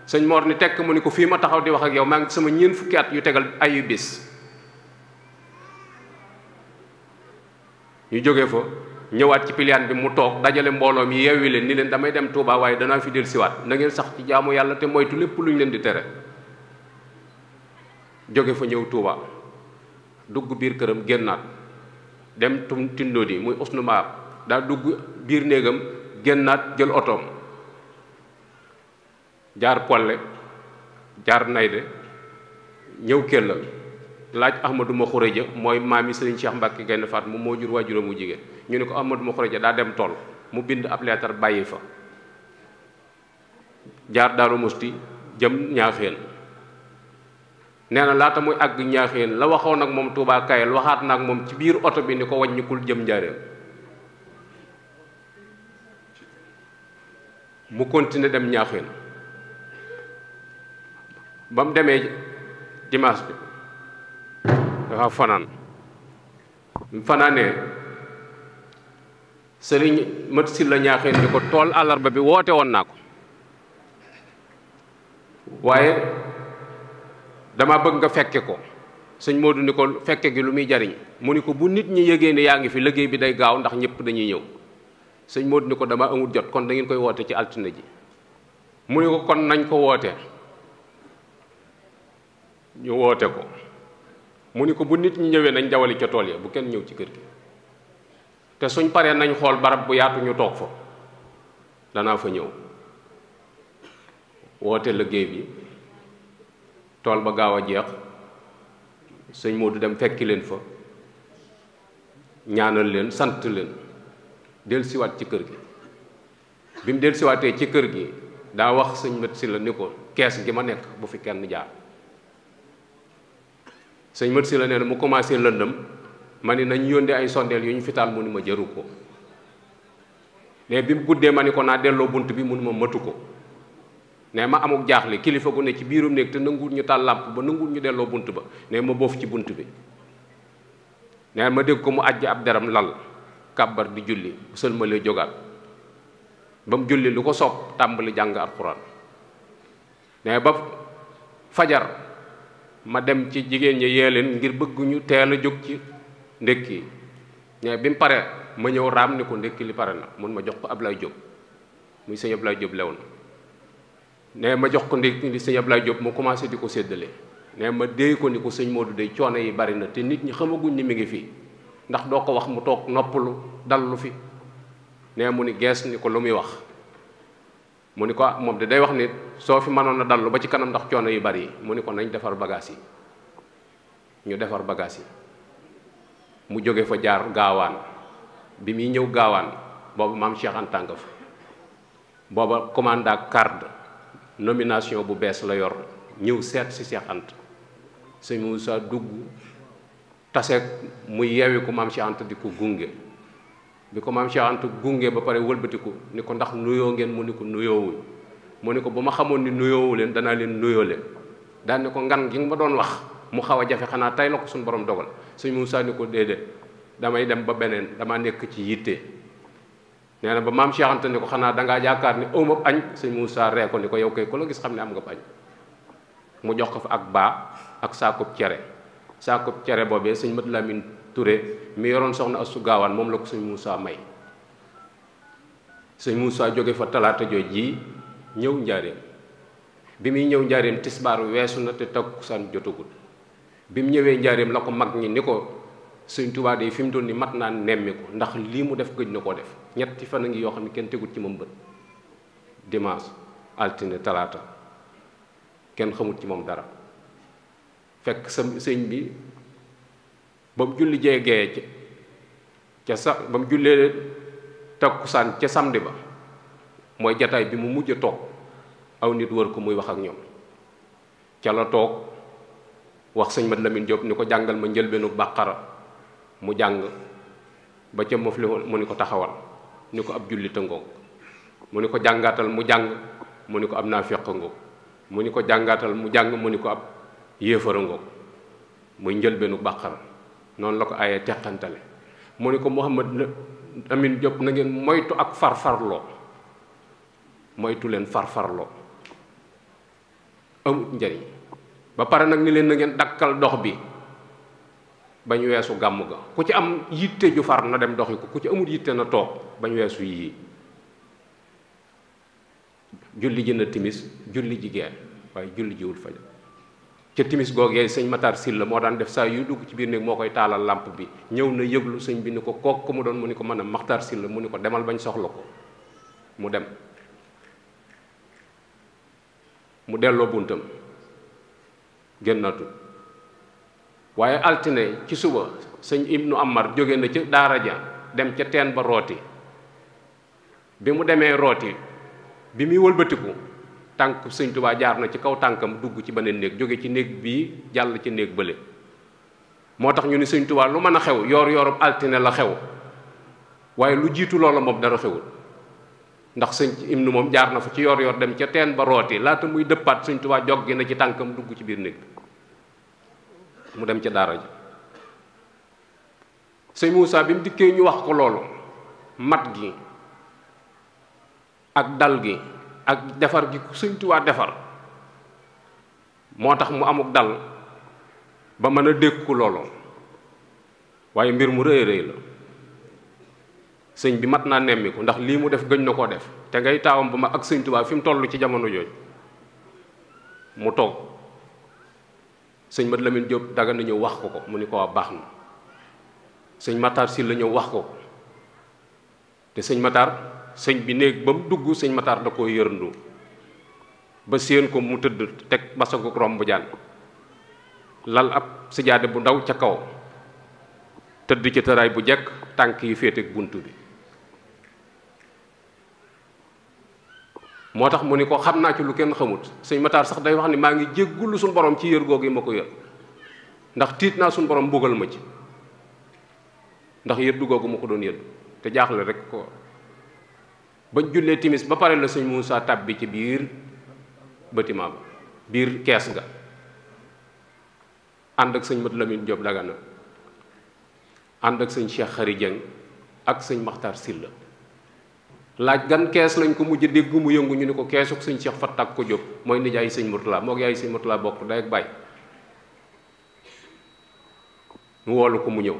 sëñ Mor ni tekk mu ni ko fii ma taxaw di wax ak yow maa ngi sama ñeent fukki at yu tegal ayu bis. ñu jóge fa ñëwaat ci piliyaan bi mu toog dajale mbooloo mi yeewi leen ni leen damay dem Touba waaye danaa fi del siwaat na ngeen sax ci jaamu yàlla te moytu lépp lu ñu leen di tere. jóge fa ñëw Touba dugg biir këram génnaat dem tindoo di muy usnu maar daa dugg biir néegam génnaat jël otoom jaar Polle jaar Nayde ñëw Kella laaj Ahmadou ma Xureja mooy maami Sëriñ Cheikh Mbacke Gaynde Fatma moo jur waajuram mu jigéen ñu ne ko Ahmadou ma Xureja daa dem tool mu bind ab leetar bàyyi fa jaar Daaru Musti jëm Ñaaxeen nee na laata muy àgg Ñaaxeen la waxoon ak moom Touba Kayal waxaat na ak moom ci biir oto bi ni ko wàññikul jëm Njaaréem mu continuer dem Ñaaxeen ba mu demee dimanche bi dafa fanaan mu fanaanee sëriñ mat si la Ñaaxeen ni ko tool àllarba bi woote woon naa ko waaye dama bëgg nga fekke ko sëñ Modou ni ko fekke gi lu muy jariñ mu ni ko bu nit ñi yëgee ne yaa ngi fi liggéey bi day gaaw ndax ñëpp dañuy ñëw sëñ Modou ni ko dama amul jot kon da ngeen koy woote ci altine ji mu ni ko kon nañ ko woote ñu woote ko mu ni ko bu nit ñi ñëwee nañ jawali ca tool ya bu kenn ñëw ci kër gi te suñ paree nañ xool barab bu yaatu ñu toog fa danaa fa ñëw woote liggéey bi tool ba gaaw a jeex sëñ Modou dem fekki leen fa ñaanal leen sant leen dellusiwaat ci kër gi bi mu dellusiwaatee ci kër gi daa wax sëñ Mat Silla ni ko kees gi ma nekk bu fi kenn jaar sëñ Mat Silla nee na mu commencé lëndëm ma ni nañ yónnee ay sondeel yu ñu fi taal mu ni ma jëru ko ne bi mu guddee ma ni ko naa delloo bunt bi mu ni ma matu ko ne ma amuk jaaxle kilifa gu ne ci biirum néeg te nanguwul ñu taal làmp ba nanguwul ñu delloo bunt ba ne ma boof ci bunt bi ne ma dégg ko mu àjj ab deram lal kàbbar di julli bu sëlmalee jógaat ba mu julli lu ko soob tàmbali jàng alxuraan ne ba fajar ma dem ci jigéen ñi yee leen ngir bëgg ñu teel a jóg ci ndékki ne bi mu pare ma ñëw raam ni ko ndékki li pare na mun ma jox ko Ablaye Diop muy sëñ Ablaye Diop lew na ne ma jox ko ndékki li sëñ Ablaye Diop mu commencé di ko séddale ne ma déy ko ni ko sëñ Modou day coono yi bari na te nit ñi xamaguñ ni mi ngi fii ndax doo ko wax mu toog noppalu dallu fi ne mu ni gees ni ko lu muy wax mu ni ko moom de day wax nit soo fi mënoon a dallu ba ci kanam ndax coono yu bari yi mu ni ko nañ defar bagage yi ñu defar bagage yi mu jóge fa jaar gaawaan bi muy ñëw gaawaan boobu maam Cheikh Anta nga fa booba commanda carte nomination bu bees la yor ñëw seet si Cheikh Anta sëñ Moussa dugg taseeg muy yeewi ko maam Cheikh Anta di ko gunge bi ko maam Cheikh Anta gunge ba pare wëlbatiku ni ko ndax nuyoo ngeen mu ni ko nuyoowuñ mu ni ko bu ma xamoon ni nuyoowu leen danaa leen nuyoo leen daan ni ko ngan gi nga ma doon wax mu xaw a jafe xanaa tey la ko suñu borom dogal sëñ Moussa ni ko déedéet damay dem ba beneen dama nekk ci yitte nee na ba maam Cheikh Anta ni ko xanaa dangaa yaakaar ni awma añ sëñ Moussa ree ko ni ko yow kay ku la gis xam ne am nga añ mu jox ko fa ak baa ak saakub cere boobee sëñ Mat Lamin Touré mi yoroon soxna Astu Gaawaan moom la ko sëñ Moussa may sëñ Moussa jóge fa talaata jooj ji ñëw njaareem bi muy ñëw njaareem tisbaar weesu na te takkusaan jotagut bi mu ñëwee njaareem la ko mag ñi ni ko sëñ Tuubaa de fi mu doon ni mat naa nemmi ko ndax lii mu def gëj na koo def ñetti fan a ngi yoo xam ne kenn tegut ci moom bët dimanche altine talaata kenn xamut ci moom dara fekk sa sëñ bi ba mu julli jeegee ba mu jullee takkusaan ca samedi ba mooy jataay bi mu mujj a toog aw nit wër ko muy wax ak ñoom ca la toog wax sëñ Mat Lamin Jóob ni ko jàngal ma njëlbeenu bàqara mu jàng ba ca mof li mu ni ko taxawal ni ko ab julli tëngoog mu ni ko jàngaatal mu jàng mu ni ko ab naafiq ngoog mu ni ko jàngaatal mu jàng mu ni ko ab yéefara ngoog muy njëlbeenu bàqara noonu la ko ayee teqantale mu ni ko Mouhamad Amin Diop na ngeen moytu ak farfarloo moytu leen farfarloo amut njariñ ba pare nag ni leen na ngeen dakkal dox bi ba ñu weesu gàmm ga ku ci am yitte ju far na dem doxi ko ku ci amul yitte na toog ba ñu weesu yii julli ji na timis julli ji gee waaye julli jiwul fajar ca timis googee sëñ Matar Sylla moo daan def saa yu dugg ci biir néeg moo koy taalal làmp bi ñëw na yëglu sëñ bi ni ko kook ko mu doon mu ni ko mën a Matar Sylla mu ni ko demal bañ soxla ko mu dem mu delloo buntam génnatu waaye altine ci suba sëñ Ibnu Amar jóge na ca daara ja dem ca teen ba rooti bi mu demee rooti bi muy wëlbatiku tànk sëñ Tuubaa jaar na ci kaw tànkam dugg ci beneen néeg jóge ci néeg bii jàll ci néeg bële moo tax ñu ni sëñ Tuubaa lu mën a xew yoor yoorub altine la xew waaye lu jiitu loola moom dara xewul ndax sëñ Ibnu moom jaar na fa ci yoor yoor dem ca teen ba rooti laata muy dëppaat sëñ Tuubaa joggi na ci tànkam dugg ci biir néeg mu dem ca daara ji sëñ Moussa bi mu dikkee ñu wax ko loolu mat gi ak dal gi ak defar gi ku sëñ Tuubaa defar moo tax mu amuk dal ba mën a dékku loolu waaye mbir mu rëy rëy la sëñ bi mat naa nemmiku ndax lii mu def gëñ na koo def te ngay taawam ba ma ak sëñ Tuubaa fi mu toll ci jamono jooju mu toog sëñ Mat Lamin Jóob daga na ñëw wax ko ko mu ni ko waa baax na sëñ Matar Sylla ñëw wax ko ko te sëñ Matar sëñ bi néeg ba mu dugg sëñ Matar da koo yërndu ba séen ko mu tëdd teg basagu romb jaan lal ab sijaade bu ndaw ca kaw tëdd ci tëraay bu jekk tànk yi féete ak bunt bi moo tax mu ni ko xam naa ci lu kenn xamut sëñ Matar sax day wax ni maa ngi jéggulu suñu borom ci yër googu yi ma ko yër ndax tiit naa suñu borom mbugal ma ci ndax yëddu googu ma ko doon yëddu te jaaxle rek ko bañ jullee timis ba pare la sëñ Moussa tàbbi ci biir bâtiment ba biir kees ga ànd ak sëñ Mat Lamine Diop Dagana ànd ak sëñ Cheikh Khary Dieng ak sëñ Makhtar Silla laaj gan kees lañ ko mujj dégg mu yëngu ñu ni ko keesuk sëñ Cheikh Fatak ko Diop mooy nijaay sëñ Mourtala moo yaay sëñ Mourtala bokk day ak baay mu woolu ko mu ñëw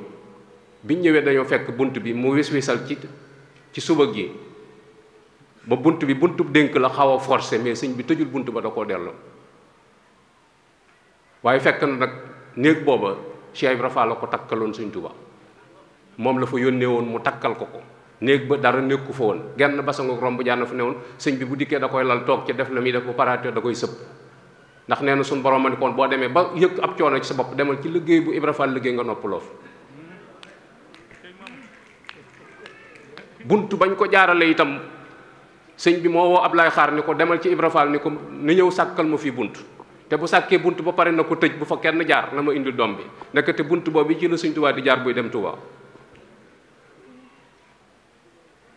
biñ ñëwee dañoo fekk bunt bi mu wis-wisal ci suba gi ba bunt bi buntu dénk la xaw a forcé mais sëñ bi tëjul bunt ba da koo delloo waaye fekk na nag néeg booba Cheikh Ibra Fall la ko takkaloon sëñ Tuubaa moom la fa yónnee woon mu takkal ko néeg ba dara nekku fa woon genn basangu romb jaan fa ne woon sëñ bi bu dikkee da koy lal toog ci def la muy def bu paraatee da koy sëpp ndax nee na suñu borom ma ni koon boo demee ba yëg ab coono ci sa bopp demal ci liggéey bu Ibra Fall liggéey nga noppaloo fa bunt bañ ko jaarale itam sëñ bi moo woo Ablaye Xaar ni ko demal ci Ibra Fall ni ko ni ñëw sàkkal ma fii bunt te bu sàkkee bunt ba pare na ko tëj bu fa kenn jaar na ma indi doom bi nekkate bunt boobu ci la sëñ Tuubaa di jaar buy dem Tuubaa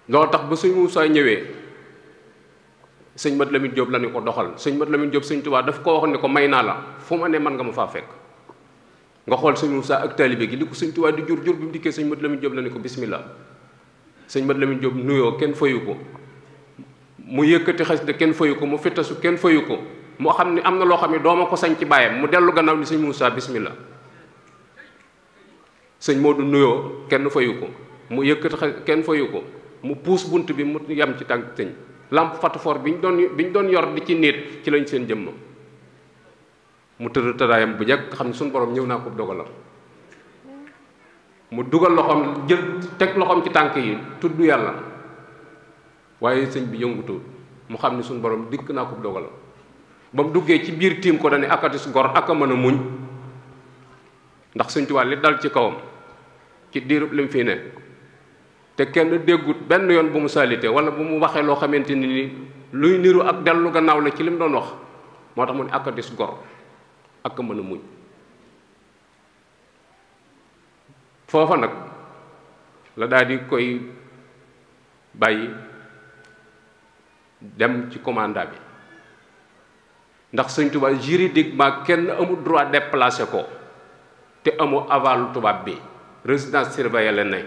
loolu tax ba sëñ Moussa ñëwee sëñ Mat Lamine Diop la ni ko doxal sëñ Mat Lamine Diop sëñ Tuubaa daf ko wax ni ko may naa la fu ma ne man nga ma faa fekk nga xool sëñ Moussa ak taalibe gi li ko sëñ Tuubaa di jur bi mu dikkee sëñ Mat Lamine Diop la ni ko bismillah sëñ Mat Lamine Diop nuyoo kenn fayu ko mu yëkkati xas de kenn fayu ko mu fittasu kenn fayu ko moo xam ne am na loo xam ne dooma ko sañ ci bàyyam mu dellu gannaaw ni sëñ Moussa bismillah sëñ Modou nuyoo kenn fayu ko mu yëkkati xas kenn fayu ko mu puus bunt bi mu yem ci tànk sëñ lampe fatafoor bi ñu doon yor di ci néet ci lañ seen jëmm mu tëdd tëraayam bu njëkk xam ne suñu borom ñëw naa ko dogalam mu dugal loxoom jël teg loxoom ci tànk yi tudd yàlla waaye sëñ bi yëngutu mu xam ne suñu borom dikk naa ko dogalam ba mu duggee ci biir tiim ko dañu akatis gor ak a mën a muñ ndax sëñ Tuubaa li dal ci kawam ci diirub li mu fii ne te kenn déggut benn yoon bu mu salité wala bu mu waxee loo xamante ni luy niru ak dellu gannaaw la ci li mu doon wax moo tax mu ne akatis gor ak a mën a muñ foofa nag la daal di koy bàyyi dem ci commandant bi ndax sëñ Tuubaa juridiquement kenn amul droit déplacer ko te amoo avalu tubaab bi résidence surveillée la ne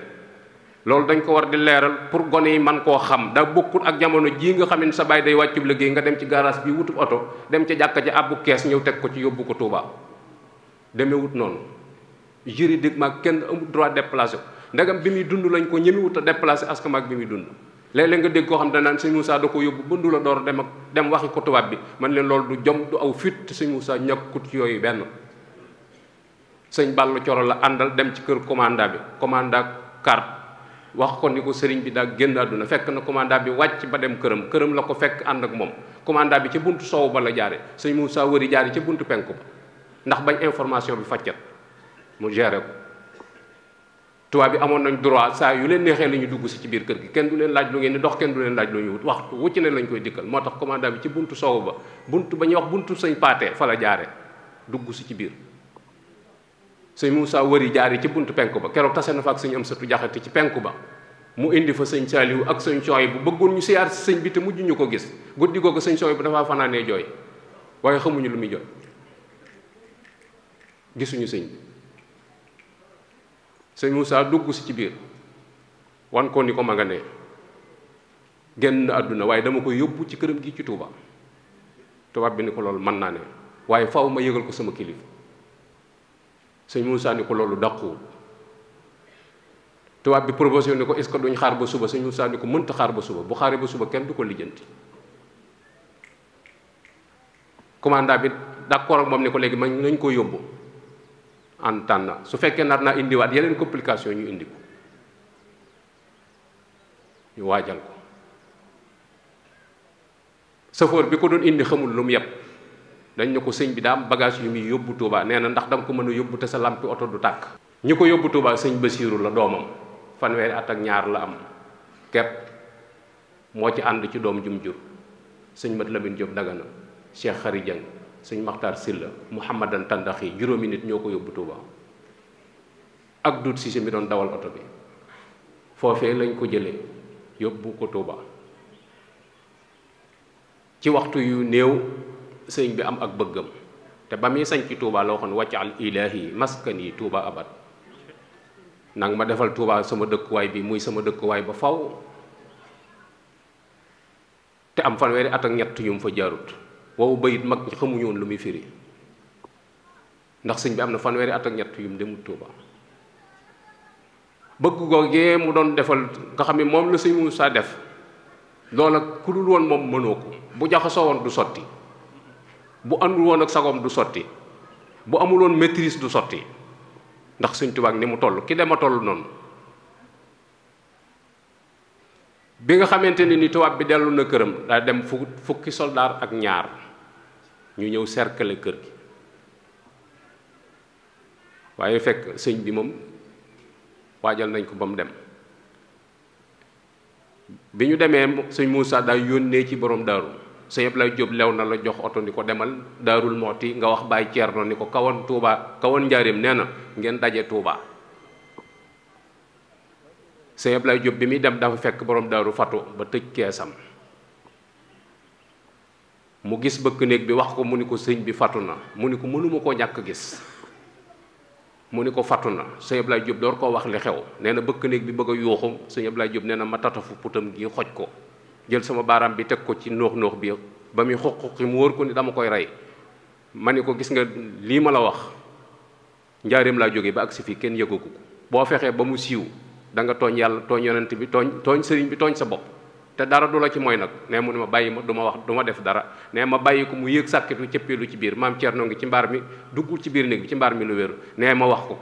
loolu dañ ko war di leeral pour gone yi man koo xam da bokkul ak jamono jii nga xam ne sa baay day wàccub liggéey nga dem ci garage bi wutub oto dem ca jàkka ci àbbu kees ñëw teg ko ci yóbbu ko Touba demee wut noonu juridiquement kenn amul droit déplacer ko ndegam bi muy dund lañ ko ñemewut a déplacer askan ak bi muy dund léeg-léeg nga dégg koo xam ne naan sëñ Moussa da ko yóbbu bëndu la door dem waxi ko tubaab bi man leen loolu du jom du aw fit te sëñ Moussa ñàkkut ci yooyu benn sëñ Balla Coro la àndal dem ci kër commandant bi commandant carte wax ko ni ko sëriñ bi daa génn àdduna fekk na commandant bi wàcc ba dem këram la ko fekk ànd ak moom commandant bi ca buntu soowu ba la jaare sëñ Moussa wëri jaare ca buntu penku ba ndax bañ information bi faccat mu géré ko tubaab bi amoon nañ droit saa yu leen neexee la ñu dugg si ci biir kër gi kenn du leen laaj lu ngeen di dox kenn du leen laaj lu ñu wut waxtu wucc ne lañ koy dikkal moo tax commandant bi ci buntu soowu ba buntu ba ñuy wax buntu sëñ paate fa la jaare dugg si ci biir sëñ Moussa wëri jaari ci buntu penku ba keroog tase na fa ak sëñ Amsatu Jaxate ci penku ba mu indi fa sëñ Saaliwu ak sëñ Sooy bu bëggoon ñu siyaar si sëñ bi te mujj ñu ko gis guddi googu sëñ Sooy bu dafa fanaanee jooy waaye xamuñu lu muy jooy gisuñu sëñ bi sëñ Moussa dugg si ci biir wan ko ni ko ma nga ne génn àdduna waaye dama koy yóbbu ci këram gi ci Touba tubaab bi ni ko loolu mën naa ne waaye faw ma yëgal ko sama kilifa sëñ Moussa ni ko loolu dàquwul tubaab bi proposé ni ko est-ce que duñ xaar ba suba sëñ Moussa ni ko mënta xaar ba suba bu xaaree ba suba kenn du ko lijjanti commandant bi d'accord ak moom ni ko léegi man nañ ko yóbbu en tànn su fekkee nar naa indiwaat yeneen complication ñu indi ko ñu waajal ko safoor bi ko doon indi xamul lu mu yeb dañ ne ko sëñ bi daa am bagage yu muy yóbbu Touba nee na ndax da nga ko mën a yóbbu te sa lampi oto du tàkk. ñi ko yóbbu Touba sëñ Basiiru la doomam fanweeri at ak ñaar la am kepp moo ci ànd ci doom jum jur sëñ Mat Lamin Jóob Dagana Cheikh Xari Jang sëñ Maxtaar Silla Mouhamadan Tandaxi juróomi nit ñoo ko yóbbu Touba ak dut si mi doon dawal oto bi foofee lañ ko jëlee yóbbu ko Touba ci waxtu yu néew sëñ bi am ak bëggam te ba muy sañ ci Touba la waxoon waccal ilaahi maskani Touba abad nang ma defal Touba sama dëkkuwaay bi muy sama dëkkuwaay ba faw te am fanweeri at ak ñett yu mu fa jaarut woowu bayit mag ñi xamuñu woon lu muy firi ndax sëñ bi am na fanweeri at ak ñett yu mu demut Touba bëgg googee mu doon defal nga xam ne moom la sëñ Moussa def loola ku dul woon moom mënoo ko bu jaxasoo woon du sotti bu àndul woon ak sagoom du sotti bu amul woon maîtrise du sotti ndax sëñ Tuubaa ni mu toll ki dema toll noonu bi nga xamante ni tubaab bi dellu na këram daa dem fukki soldaar ak ñaar ñu ñëw cercle kër gi waaye fekk sëñ bi moom waajal nañ ko ba mu dem bi ñu demee sëñ Moussa daa yónnee ci borom daaru sëñ Ablaye Diop lew na la jox oto ni ko demal Daarul Mooti nga wax Baay Ceerno ni ko kawoon Touba kawoon njaareem nee na ngeen daje Touba sëñ Ablaye Diop bi muy dem dafa fekk borom daaru fatu ba tëj keesam mu gis bëkk néeg bi wax ko mu ni ko sëñ bi fatu na mu ni ko mënuma koo ñàkk gis mu ni ko fatu na sëñ Ablaye Diop door koo wax li xew nee na bëkk néeg bi bëgg a yuuxu sëñ Ablaye Diop nee na ma tatafu putam gi xoj ko jël sama baaraam bi teg ko ci noox bi ba muy xuqi mu wóor ko ni dama koy rey ma ni ko gis nga lii ma la wax njaareem laa jógee ba agsi fii kenn yëgagu ko boo fexee ba mu siiw da nga tooñ yàlla tooñ yonent bi tooñ sëriñ bi tooñ sa bopp te dara du la ci mooy nag nee mu ni ma bàyyi ma du ma wax du ma def dara nee ma bàyyi ko mu yéeg sàkkitu cëppeelu ci biir maam Thierno ngi ci mbaar mi duggul ci biir néeg bi ci mbaar mi lu wéru nee ma wax ko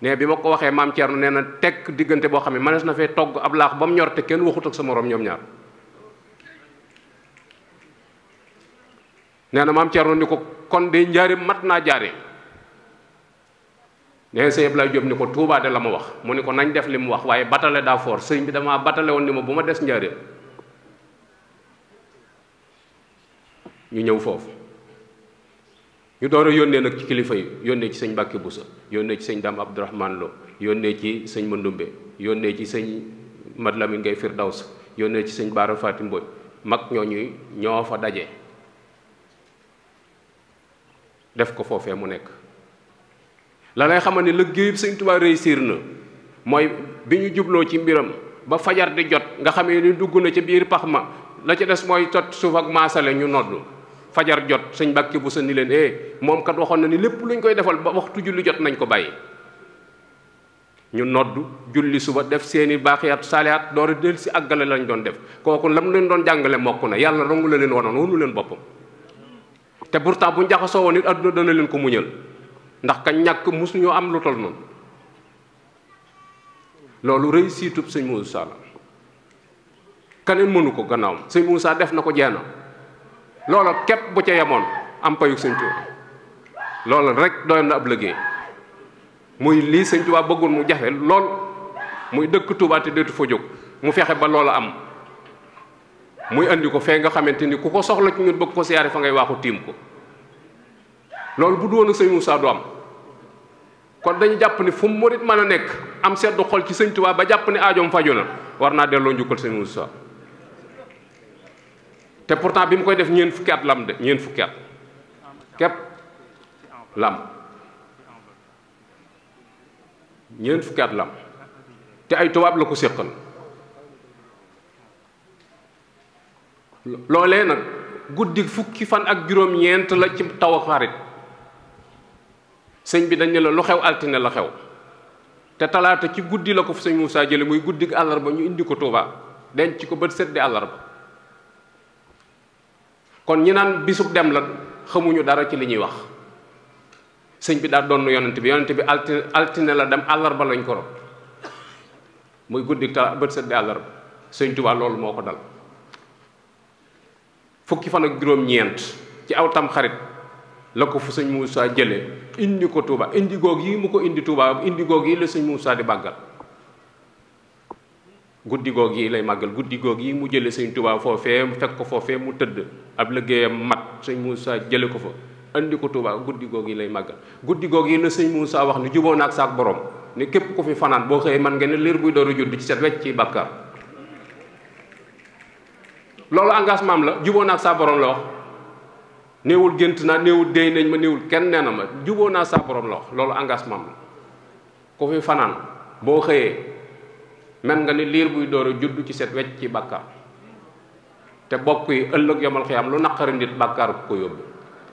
nee bi ma ko waxee maam Thierno nee na tekk diggante boo xam ne mënees na fee togg ab laax ba mu ñor te kenn waxut ak sa morom ñoom ñaar nee na maam Thierno ni ko kon de njaari mat naa jaare nee sëñ Ablaye Diop ni ko Touba de la ma wax mu ni ko nañ def li mu wax waaye batale daa foor sëñ bi damaa batale woon ni ma bu ma des njaareem ñu ñëw foofu ñu door a yónnee nag ci kilifa yi yónnee ci sëñ Mbàkke Busa yónnee ci sëñ Dame Abdourahmane Lo yónnee ci sëñ Mandumbe yónnee ci sëñ Mat Lamin Ngay Firdaws yónnee ci sëñ Baara Faati Mbodj mag ñooñu ñoo fa daje def ko foofee mu nekk la lay xamal ne liggéeyub sëñ Tuubaa réussir na mooy bi ñu jubloo ci mbiram ba fajar di jot nga xamee ni dugg na ca biir pax ma la ca des mooy tot suuf ak maasale ñu nodd fajar jot sëñ Mbàkke bu sa ni leen moom kat waxoon na ni lépp luñ koy defal ba waxtu julli jot nañ ko bàyyi ñu nodd julli suba def seeni baaxiyaat saalihaat door a del si àggale lañ doon def kooku lam leen doon jàngale mokk na yàlla rongu la leen wanoon wonu leen boppam te pourtant bu njaxasoo woon it adduna dana leen ko muñal ndax ka ñàkk mus ñoo am lu tol noonu loolu réussitub sëñ Moussa la keneen mënu ko gannaawam sëñ Moussa def na ko jeena loola képp bu ca yemoon am payug sëñ Tuubaa loola rek doy na ab liggéey muy lii sëñ Tuubaa bëggoon mu jafe lool muy dëkk Tuubaa te deetu fa jóg mu fexe ba loola am muy andi ko fee nga xamante ni ku ko soxla ci ñun bëgg ko siyaare fa ngay waaxu tiim ko loolu bu doon ak sëñ Moussa du am kon dañu jàpp ni fu mu murit mën a nekk am seddu xol ci sëñ Tuubaa ba jàpp ni aajoom faju na war naa delloo njukkal sëñ Moussa te pourtant bi mu koy def ñeent fukki at lam de ñeent fukki at képp lam ñeent fukki at lam te ay tubaab la ko séqal loolee nag guddi fukki fan ak juróom-ñeent la ci taw xarit sëñ bi dañ ne la lu xew altine la xew te talaata ci guddi la ko fu sëñ Moussa jële muy guddi àllarba ñu indi ko Touba denc ko bët set di àllarba kon ñi naan bisub dem la xamuñu dara ci li ñuy wax sëñ bi daal doon yonent bi altine la dem àllarba lañ ko rob muy guddi bët set di àllarba sëñ Touba loolu moo ko dal fukki fan ak juróom-ñeent ci aw tam xarit la ko fu sëñ Moussa jële indi ko Touba indi goog yi mu ko indi Touba indi goog yi la sëñ Moussa di màggal guddi goog yi lay màggal guddi goog yi mu jële sëñ Touba foofee fekk ko foofee mu tëdd ab liggéeyam mat sëñ Moussa jële ko fa indi ko Touba guddi goog yi lay màggal guddi goog yi la sëñ Moussa wax ni juboo naag saak borom ni képp ku fi fanaan boo xëyee man nga ne liir buy door a judd ci set wecc ci bàkkaar loolu engagement am la juboo naag saa borom la wax néewul gént naa néewul déy nañ ma néewul kenn nee na ma juboo naa saa borom la wax loolu engagement am la ku fi fanaan boo xëyee mel nga ni liir buy door a judd ci set wecc ci bàkkaar te bokk yi ëllëg yomal xiyaam lu naqari nit bàkkaar ku ko yóbbu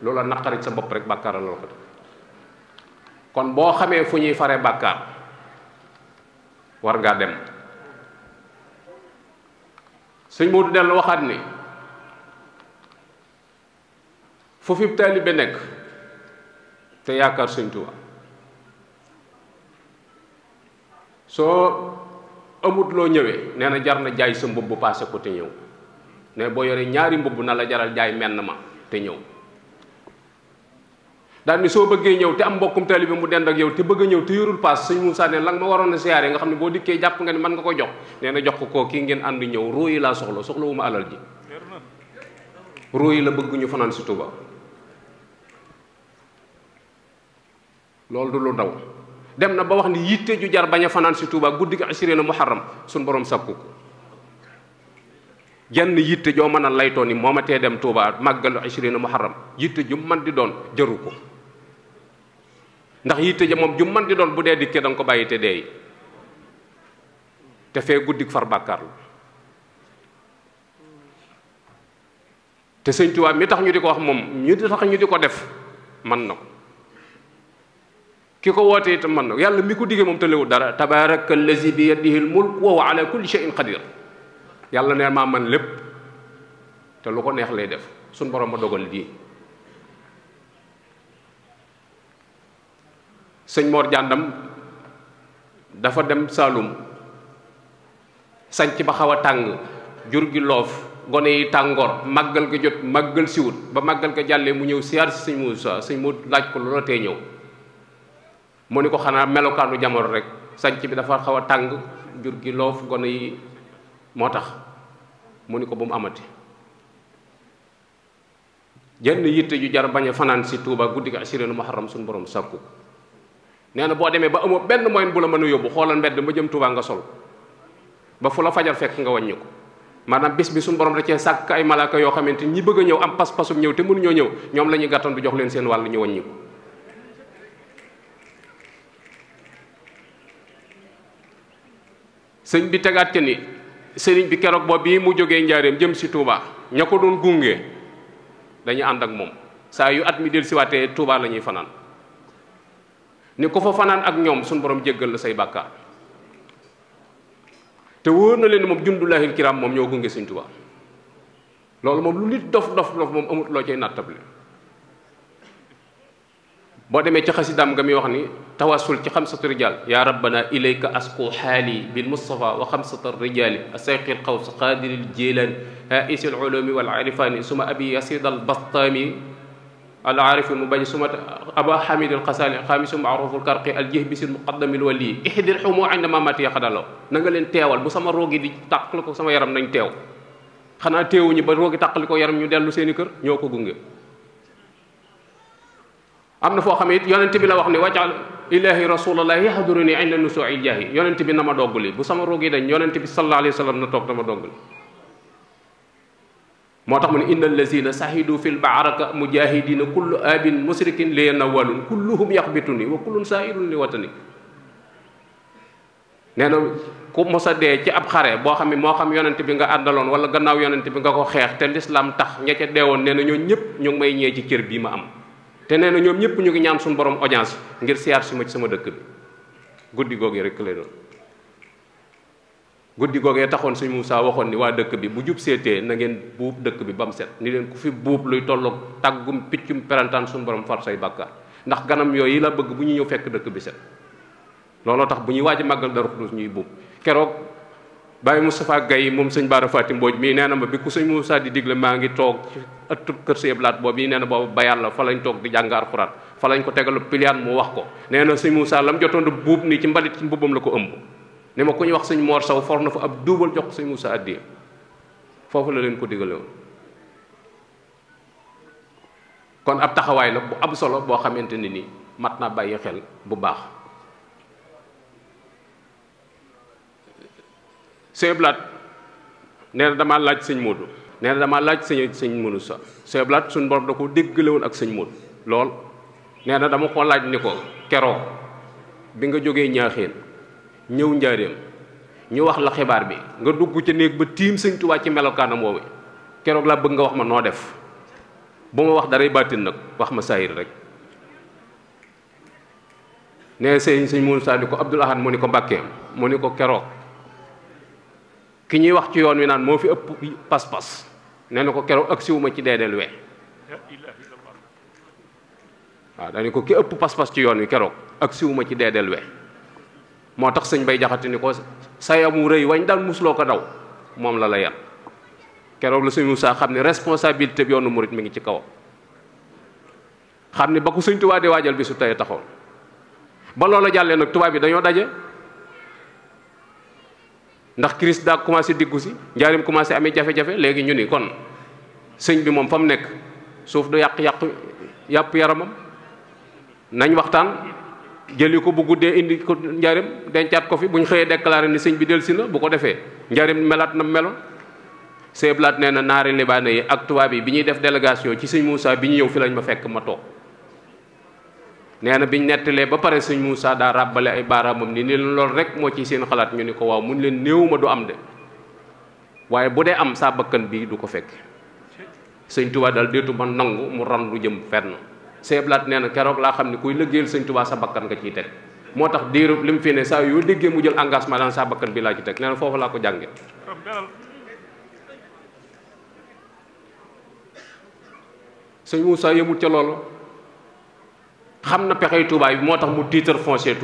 loolu la naqari sa bopp rek bàkkaar la ko kon boo xamee fu ñuy fare bàkkaar war ngaa dem sëñ Moodu dellu waxaat ni fu fi taalibe nekk te yaakaar sëñ Tuubaa soo amut loo ñëwee nee na jar na jaay sa mbubb paase ko te ñëw ne boo yoree ñaari mbubb na la jaral jaay menn ma te ñëw daal ni soo bëggee ñëw te am mbokkum taalibe mu dend ak yow te bëgg a ñëw te yorul paas sëñ Moussa ne la nga ma waroon a siyaare nga xam ne boo dikkee jàpp nga ni mën nga ko jox nee na jox ko koo kii ngeen ànd ñëw ruu yi laa soxla wu ma alal ji ruu yi la bëgg ñu fanaan si Touba loolu du lu ndaw dem na ba wax ni yitte ju jar bañ a fanaan si Touba guddi gi asirina muharram suñ borom sàkku ko jenn yitte joo mën a laytoo ni moo ma tee dem Touba màggalu asirina muharram yitte ju man di doon jaru ko ndax yitte ja moom ju man di doon bu dee dikkee da nga ko bàyyi te deey te fee guddi far bàkkaar la te sëñ Touba mi tax ñu di ko wax moom ñu tax ñu di ko def man na ko ki ko wootee itam man na ko yàlla mi ko diggee moom tëlewul dara tabaraka allazi bi yadihi al mulk wa huwa ala kulli shay'in qadir yàlla ne maa man lépp te lu ko neex lay def suñ borom ma dogal lii sëñ Mor Jàndam dafa dem Saalum sanc ba xaw a tàng jur gi loof gone yi tàngoor màggal ga jot màggal siwut ba màggal ga jàllee mu ñëw siyaar si sëñ Moussa sëñ mu laaj ko lu la tee ñëw mu ni ko xanaa melokaanu jamono rek sanc bi dafa xaw a tàng jur gi loof gone yi moo tax mu ni ko ba mu amati jenn yitte ju jar bañ a fanaan si Touba guddi gi asirina muharram suñu borom sàkku nee na boo demee ba amoo benn moyen bu la mën a yóbbu xoolal mbedd ma jëm Touba nga sol ba fu la fajar fekk nga wàññi ko maanaam bis bi suñu borom da cee sàkk ay malaaka yoo xamante ñi bëgg a ñëw am pas-pasum ñëw te mënuñoo ñëw ñoom la ñuy gàttan du jox leen seen wàll ñu wàññi ko sëñ bi tegaat ca ni sëriñ bi keroog boobu bii mu jógee njaareem jëm si Touba ña ko doon gunge dañuy ànd ak moom saa yu at mi del siwaatee Touba la ñuy fanaan ni ko fa fanaan ak ñoom suñu borom jéggal la say bàkkaar te wóor na leen moom jundullaahil kiram moom ñoo gunge sëñ Touba loolu moom lu nit dof moom amut loo cay nattable boo demee ci xasidaam nga muy wax ni tawassul ci xamsatu rijal ya rabbana ilayka asqu xaali bil mustafa wa xamsata rijali asayqil xaws qadiril jilani haisil ulumi wal arifani suma abi yasid al bastami al arifi mu bañ suma aba hamid al xasali xaamisu maaruful karqi al jihbisil muqaddamil wali ihdil xumu inda mamati yaxadalaw na nga leen teewal bu sama roogi di tàqali ko sama yaram nañ teew xanaa teewuñu ba roogi tàqali ko yaram ñu dellu seeni kër ñoo ko gunge am na foo xam ne it yonent bi la wax ne wajal ilahi rasulallahi yahduruni inda nusu'i jaahi yonent bi na ma dogguli bu sama roog yi dañ yonent bi sallallahu alayhi wa sallam na toog na ma dogguli moo tax mu ne inna allazina sahidu fil baaraka mujahidina kullu abin musrikin li nawalun kulluhum yaxbituni wa kullun sairun li watani nee na ku mos a dee ci ab xare boo xam ne moo xam yonent bi nga àndaloon wala gannaaw yonent bi nga ko xeex te l'islam tax ña ca deewoon nee na ñoo ñëpp ñu ngi may ñee ci cër bii ma am te nee na ñoom ñëpp ñu ngi ñaan suñu borom audience ngir siyaar si ma ci sama dëkk bi guddi googee rek lay doon guddi googee taxoon sëñ Moussa waxoon ni waa dëkk bi bu jub seetee na ngeen buub dëkk bi ba mu set ni leen ku fi buub luy tolloog tàggum piccum perantaan suñu borom far say bàkkaar ndax ganam yooyu la bëgg bu ñu ñëw fekk dëkk bi set looloo tax bu ñuy waaj màggal Daaru Xudoos ñuy buub keroog Baye Moustapha Gaye moom sëñ Bara Fatim Mbooj mii nee na ma bi ku sëñ Moussa di digle maa ngi toog ci ëttub kër Sëñ Blaat boobu yi nee na boobu ba yàlla fa lañ toog di jàng alxuraan fa lañ ko tegalu piliyaan mu wax ko nee na sëñ Moussa lam jotoon buub nii ci mbalit ci mbubbam la ko ëmb ne ma ku ñu wax sëñ Mor Saw for na fa ab duubal jox ko sëñ Moussa addiya foofu la leen ko digale woon kon ab taxawaay la bu am solo boo xamante ne ni mat naa bàyyi xel bu baax. Sëñ Blaat nee na damaa laaj sëñ Modou nee na damaa laaj sëñ Modou sa Sëñ Blaat suñu borom da ko déggale woon ak sëñ Modou lool nee na dama ko laaj ni ko keroog bi nga jógee ñaaxeen ñëw njaareem ñu wax la xibaar bi nga dugg ca néeg ba tiim sëñ Tuubaa ci melokaanam woowu keroog laa bëgg nga wax ma noo def bu ma wax daray baatin nag wax ma saayir rek nee sëñ Modou sa ni ko Abdoul Ahad mu ni ko Mbàkke mu ni ko keroog ki ñuy wax ci yoon wi naan moo fi ëpp pas-pas nee na ko keroog ak siwuma ci deedeel we waaw dañu ko ki ëpp pas-pas ci yoon wi keroog ak siwuma ci deedeel we moo tax sëñ Bay Jaxate ni ko sayamu rëy wañ daan musuloo ko daw moom la la yan keroog la sëñ Moussa xam ne responsabilité bi yoonu murit mi ngi ci kawam xam ne ba ko sëñ Tuubaa di waajal bi su tey taxoon ba loola jàllee nag tubaab bi dañoo daje ndax crise daa commencé diggu si njaarim commencé amee jafe-jafe léegi ñu ni kon sëñ bi moom fa mu nekk suuf du yàpp yaramam nañ waxtaan jëli ko bu guddee indi ko njaarim dencaat ko fi bu ñu xëyee déclaré ni sëñ bi dellusi na bu ko defee njaarim melaat na meloon. Sëñ Blaat nee na naari libaane yi ak tubaab yi bi ñuy def délégation ci sëñ Moussa bi ñu ñëw fi lañ ma fekk ma toog nee na biñ nettalee ba pare sëñ Moussa daa ràbbale ay baaraamam ni loolu rek moo ci seen xalaat ñu ni ko waaw mun leen néewuma du am de waaye bu dee am saa bakkan bii du ko fekk sëñ Touba daal déetu ma nangu mu randu jëm fenn. Sëñ Blaat nee na keroog laa xam ne kuy liggéeyal sëñ Touba sa bakkan nga ciy teg moo tax diiru li mu fi ne saa yoo déggee mu jël engagement daan saa bakkan bi laa ci teg nee na foofu laa ko jànge sëñ Moussa yëmut ca loolu xam na pexey Touba bi moo tax mu titre foncier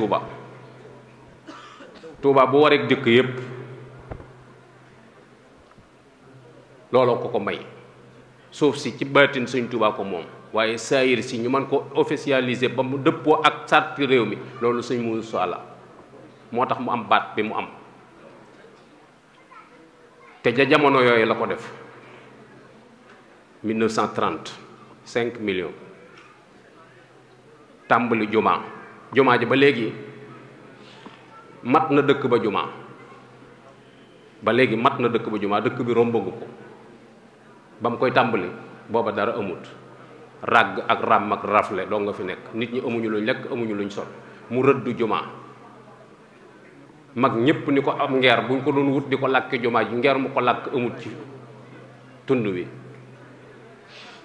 Touba bu wareeg dëkk yépp looloo ko may suuf si ci baatin sëñ Touba ko moom waaye saayir si ñu mën ko officialiser ba mu dëppoo ak sarti réew mi loolu sëñ Moussa la moo tax mu am baat bi mu am te ja jamono yooyu la ko def 1930 5 millions tàmbali jumaa ji ba léegi mat na dëkk ba jumaa dëkk bi rombagu ko ba mu koy tàmbali booba dara amut ràgg ak ràmm ak rafle doo nga fi nekk nit ñi amuñu luñ lekk amuñu luñ sol mu rëddu jumaa mag ñépp ni ko am ngeer buñ ko doon wut di ko làkke jumaa ji ngeer mu ko làkk amut ci tund wi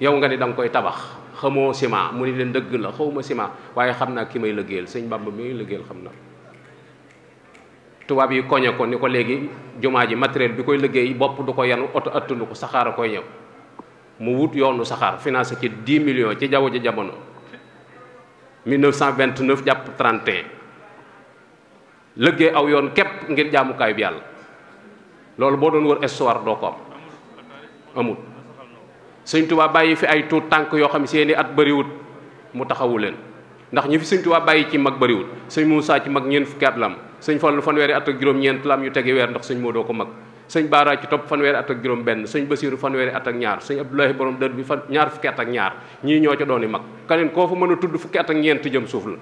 yow nga ni da nga koy tabax xamoo ciment mu ni leen dëgg la xawma ciment waaye xam naa ki may liggéeyal sëñ Bamba mi may liggéeyal xam naa tubaab yi koñe ko ni ko léegi jumaa ji matériel bi koy liggéey bopp du ko yanu oto attunu ko saxaar a koy ñëw mu wut yoonu saxaar financé ci 10 millions ci jaww ji jamono 1929 jàpp 31 liggéey aw yoon képp ngir jaamukaayu bi yàlla loolu boo doon wër histoire doo ko am amul sëñ Tuubaa bàyyi fi ay tuut tànk yoo xam seeni at bëriwut mu taxawu leen ndax ñi fi sëñ Tuubaa bàyyi ci mag bëriwut sëñ Moussa ci mag ñeent fukki at la am sëñ Fallu fanweeri at ak juróom-ñeent la am yu tegi weer ndax sëñ Modou ko mag sëñ Baara ci topp fanweeri at ak juróom benn sëñ Basiiru fanweeri at ak ñaar sëñ Abdoulahi borom dër bi ñaar fukki at ak ñaar ñii ñoo ca dooni mag kaneen koo fa mën a tudd fukki at ak ñeent jëm suuf la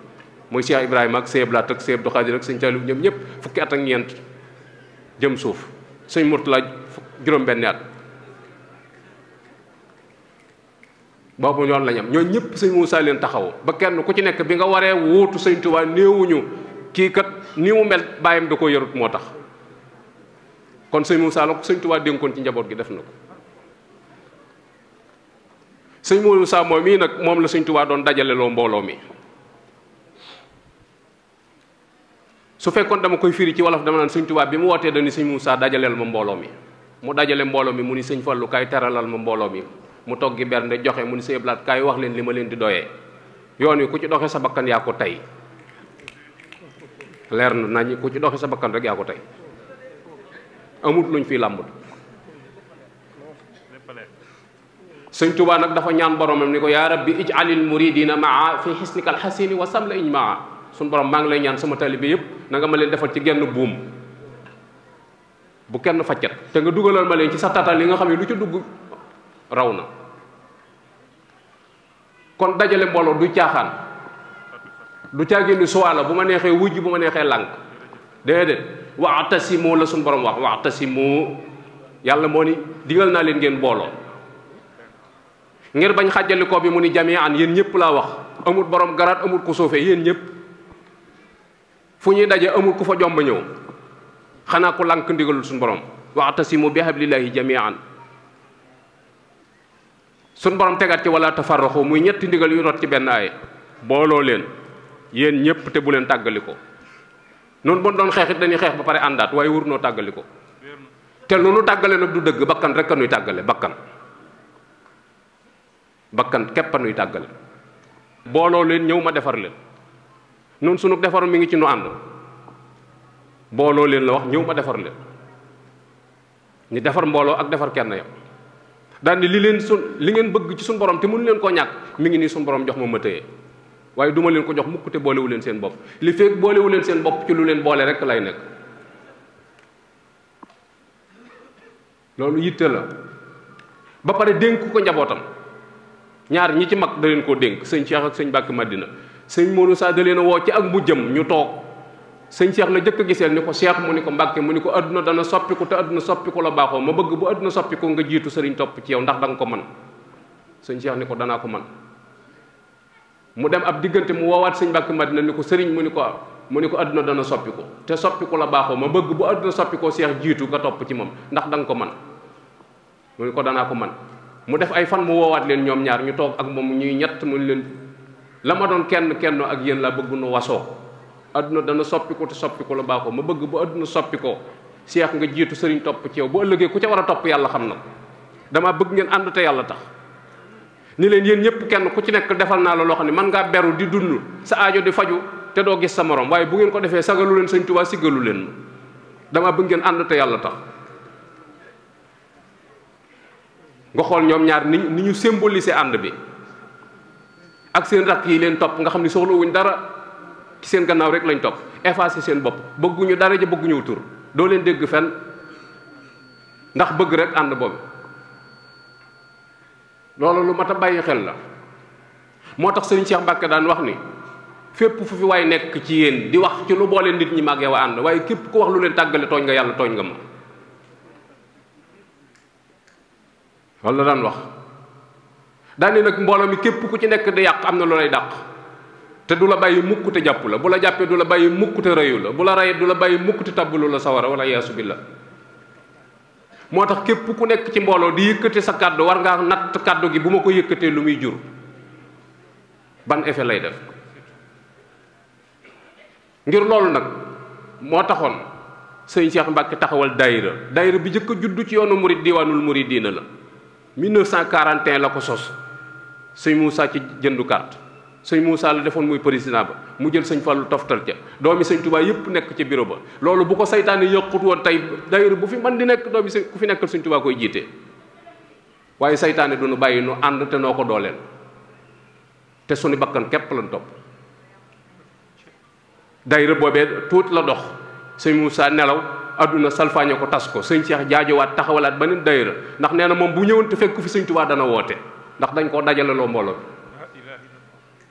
muy Cheikh Ibrahima ak Sëñ Blaat ak Sëñ Abdou Khadir ak sëñ Saliou ñoom ñëpp fukki at ak ñeent jëm suuf sëñ Murtala juróom benni at boobu ñoon la ñam ñoo ñëpp sëñ Moussa leen taxaw ba kenn ku ci nekk bi nga waree wuutu sëñ Tuubaa néewuñu kii kat ni mu mel bàyyam da ko yarut moo tax kon sëñ Moussa la ko sëñ Tuubaa dénkoon ci njaboot gi def na ko sëñ Moussa moom mii nag moom la sëñ Tuubaa doon dajale loo mbooloo mi su fekkoon dama koy firi ci wolof dama naan sëñ Tuubaa bi mu wootee dañu sëñ Moussa dajaleel ma mbooloo mi mu dajale mbooloo mi mu ni sëñ Fallu kaay teralal ma mbooloo mi mu toggi bernde joxe mu ni Sëñ Blaat kaay wax leen li ma leen di doyee yoon wi ku ci doxe sa bakkan yaa ko tey leer na nañ ku ci doxe sa bakkan rek yaa ko tey amut luñ fiy làmbut. sëñ Tuubaa nag dafa ñaan boromam ni ko yaa rabbi ij'alil muridina maa fi xisnikal xasini wa samla iñ maa suñ borom maa ngi lay ñaan sama taalibe yépp na nga ma leen defal ci genn buum bu kenn faccat te nga dugalal ma leen ci sa tatal li nga xam ne lu ci dugg raw na. kon dajale mbooloo du caaxaan du caagénni suwaala bu ma neexee wujj bu ma neexee lànk déedéet wa'tasimu la suñ borom wax wa'tasimu yàlla moo ni digal naa leen ngeen booloo ngir bañ xàjjalikoo bi mu ni jami'an yéen ñëpp laa wax amul borom garaat amul ku suufee yéen ñëpp fu ñuy daje amul ku fa jomba ñëw xanaa ku lànk ndigalul suñu borom wa'tasimu bi hablillahi jami'an suñu borom tegaat ci wala tafarraqu muy ñetti ndigal yu rot ci benn ay booloo leen yéen ñëpp te bu leen tàggaliko noonu bon doon xeex it dañuy xeex ba pare àndaat waaye wur noo tàggaliko te lu nu tàggale nag du dëgg bakkan rek a nuy tàggale bakkan képp a nuy tàggale booloo leen ñëw ma defar leen noonu sunu defaru mi ngi ci nu ànd booloo leen la wax ñëw ma defar leen ñu defar mbooloo ak defar kenn yam daal ni li ngeen bëgg ci suñu borom te mënu leen koo ñàkk mi ngi nii suñu borom jox ma téye waaye duma leen ko jox mukk te boolewu leen seen bopp li fekk boolewu leen seen bopp ci lu leen boole rek lay nekk loolu yitte la ba pare dénk ko njabootam ñaar ñi ci mag da leen koo dénk sëñ Cheikh ak sëñ Mbàkke Madina sëñ Modou Sa da leen a woo ci ak mujjam ñu toog sëñ Cheikh la jëkk a giseel ni ko Cheikh mu ni ko Mbàkke mu ni ko adduna dana soppiku te adduna soppiku la baaxoo ma bëgg bu adduna soppiku nga jiitu sëriñ topp ci yow ndax da nga ko man sëñ Cheikh ni ko danaa ko man mu dem ab diggante mu woowaat sëñ Mbàkke Madina ni ko sëriñ mu ni ko adduna dana soppiku te soppiku la baaxoo ma bëgg bu adduna soppikoo Cheikh jiitu nga topp ci moom ndax da nga ko man mu ni ko danaa ko man mu def ay fan mu woowaat leen ñoom ñaar ñu toog ak moom ñuy ñett mu leen la ma doon kenn ak yéen laa bëgg nu wasoo adduna dana soppiku te soppiku la baaxoo ma bëgg bu adduna soppikoo Cheikh nga jiitu sëriñ topp ci yow bu ëllëgee ku ca war a topp yàlla xam na dama bëgg ngeen ànd te yàlla tax ni leen yéen ñëpp kenn ku ci nekk defal naa la loo xam ne man ngaa beru di dund sa aajo di faju te doo gis sa morom waaye bu ngeen ko defee sagalu leen sëñ Tuubaa siggalu leen ma dama bëgg ngeen ànd te yàlla tax nga xool ñoom ñaar ni ñu symboliser ànd bi ak seen rakk yi leen topp nga xam ne soxlawuñ dara ci seen gannaaw rek lañ topp effacer seen bopp bëgguñu dara ja bëgguñu tur doo leen dégg fenn ndax bëgg rek ànd boobu loolu lu mat a bàyyi xel la moo tax sëriñ Cheikh Mbacke daan wax ni fépp fu fi waay nekk ci yéen di wax ci lu boole nit ñi mag yow ànd waaye képp ku wax lu leen tàggale tooñ nga yàlla tooñ nga ma loolu la daan wax daani nag mbooloo mi képp ku ci nekk di yàq am na lu lay dàq te du la bàyyi mukk te jàpp la bu la jàppee du la bàyyi mukk te rëyu la bu la rayee du la bàyyi mukk te tabbalu la sawara wala yaasu billah moo tax képp ku nekk ci mbooloo di yëkkate sa kàddu war ngaa natt kàddu gi bu ma ko yëkkatee lu muy jur ban effet lay def ngir loolu nag moo taxoon sëñ Cheikh Mbacke taxawal daayira bi jëkk a juddu ci yoonu murid diwaanul muridina la 1941 la ko sos sëñ Moussa ci jëndu carte sëñ Moussa la defoon muy président ba mu jël sëñ Fallou toftal ca doomi sëñ Touba yépp nekk ci bureau ba loolu bu ko saytaane yëqut woon tey daayira bu fi man di nekk doomi ku fi nekkal sëñ Touba koy jiite waaye saytaane du nu bàyyi nu ànd te noo ko dooleel te sunu bakkan képp lañ topp daayira boobee tuut la dox sëñ Moussa nelaw adduna salfaañe ko tas ko sëñ Cheikh jaajowaat taxawalaat beneen daayira ndax nee na moom bu ñëwoon te fekk fi sëñ Touba dana woote ndax dañ koo dajaleloo mbooloo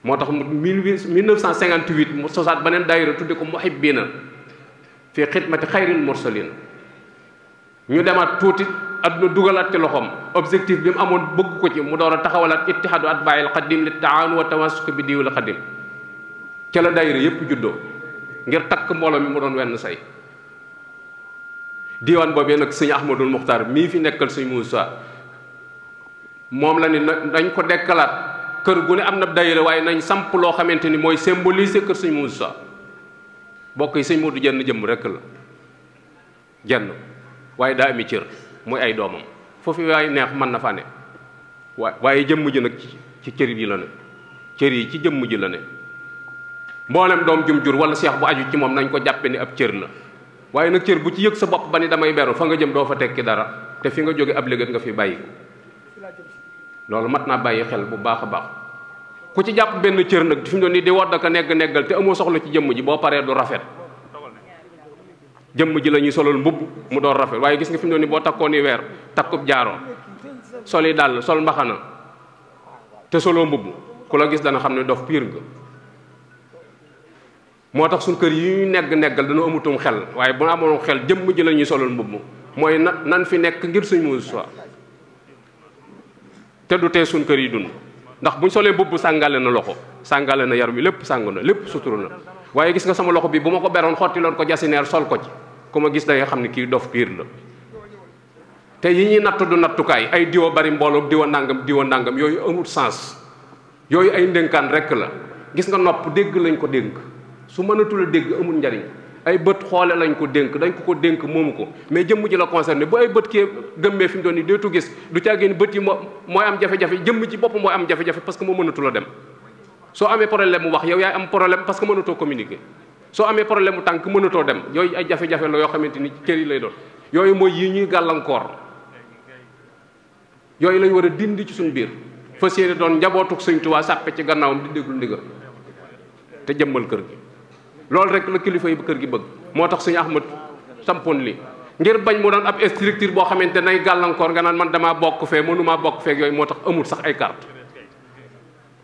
moo tax 1958 mu sosaat beneen daayira tudde ko muhibbina fi xidmati xayril mursalin ñu demaat tuuti adduna dugalaat ci loxoom objectif bi mu amoon bëgg ko ci mu door a taxawalaat ittihaadu atbaa'il xadim li taawun wa tamassuk bi diwil xadim ca la daayira yépp juddoo ngir takk mbooloo mi mu doon wenn say diiwaan boobee nag sëñ Ahmadul Muxtaar mii fi nekkal sëñ Moussa moom la ni dañ ko dekkalaat kër gu ne am na daayira waaye nañ samp loo xamante ni mooy symboliser kër sëñ Moussa bokk yi sëñ Modou jenn jëmm rekk la jenn waaye daa ami cër mooy ay doomam foofu waaye neex mën na fa ne waaye jëmm ji nag ci cër yi la ne cër yi ci jëmm ji la ne mboolem doom jum jur wala seex bu aju ci moom nañ ko jàppe ni ab cër la waaye nag cër bu ci yëg sa bopp ba ni damay beru fa nga jëm doo fa tekki dara te fi nga jóge ab légat nga fi bàyyi loolu mat naa bàyyi xel bu baax a baax. ku ci jàpp benn cër nag fi mu doon nii di wodd ka neggal te amoo soxla ci jëmm ji boo paree du rafet jëmm ji la ñuy solal mbubb mu doon rafet waaye gis nga fi mu doon nii boo takkoo ni weer takkub jaaroo sol yi dàll sol mbaxana te soloo mbubb ku la gis dana xam ne dof piir nga. moo tax suñ kër yi ñu neggal dana amutum xel waaye bu amoon xel jëmm ji la ñuy solal mbubb mooy nan fi nekk ngir Sëñ Muusaa te du tee suñ kër yi dund ndax buñ solee mbubb sàngale na loxo sàngale na yaram bi lépp sàng na lépp suturu na waaye gis nga sama loxo bi bu ma ko beroon xottiloon ko jasineer sol ko ci ku ma gis da nga xam ne kii dof piir la. te yi ñuy natt du nattukaay ay diwa bari mbooloo diwa nangam yooyu amul sens yooyu ay ndénkaan rekk la. gis nga nopp dégg lañ ko dénk su mënatul a dégg amul njariñ ay bët xoole lañ ko dénk dañ ko dénk moomu ko mais jëmm ji la concerné bu ay bët kee gëmmee fi mu doon nii deetu gis du caagéen bët yi mooy am jafe-jafe jëmm ci bopp mooy am jafe-jafe parce que moo mënatul a dem. soo amee problème mu wax yow yaay am problème parce que mënatoo communiquer soo amee problème mu tànk mënatoo dem yooyu ay jafe-jafe la yoo xamante ni cër yi lay doon yooyu mooy yi ñuy gàllankoor yooyu lañ war a dindi ci suñu biir fas yéene doon njabootuk Sëñ Tuubaa sàppe ci gannaawam di déglu ndigal te jëmmal kër gi loolu rek la kilifa yi ba kër gi bëgg moo tax Sëñ Ahmad sampoon li ngir bañ mu doon ab structure boo xamante nay gàllankoor nga naan man damaa bokk fee mënumaa bokk feek yooyu moo tax amul sax ay carte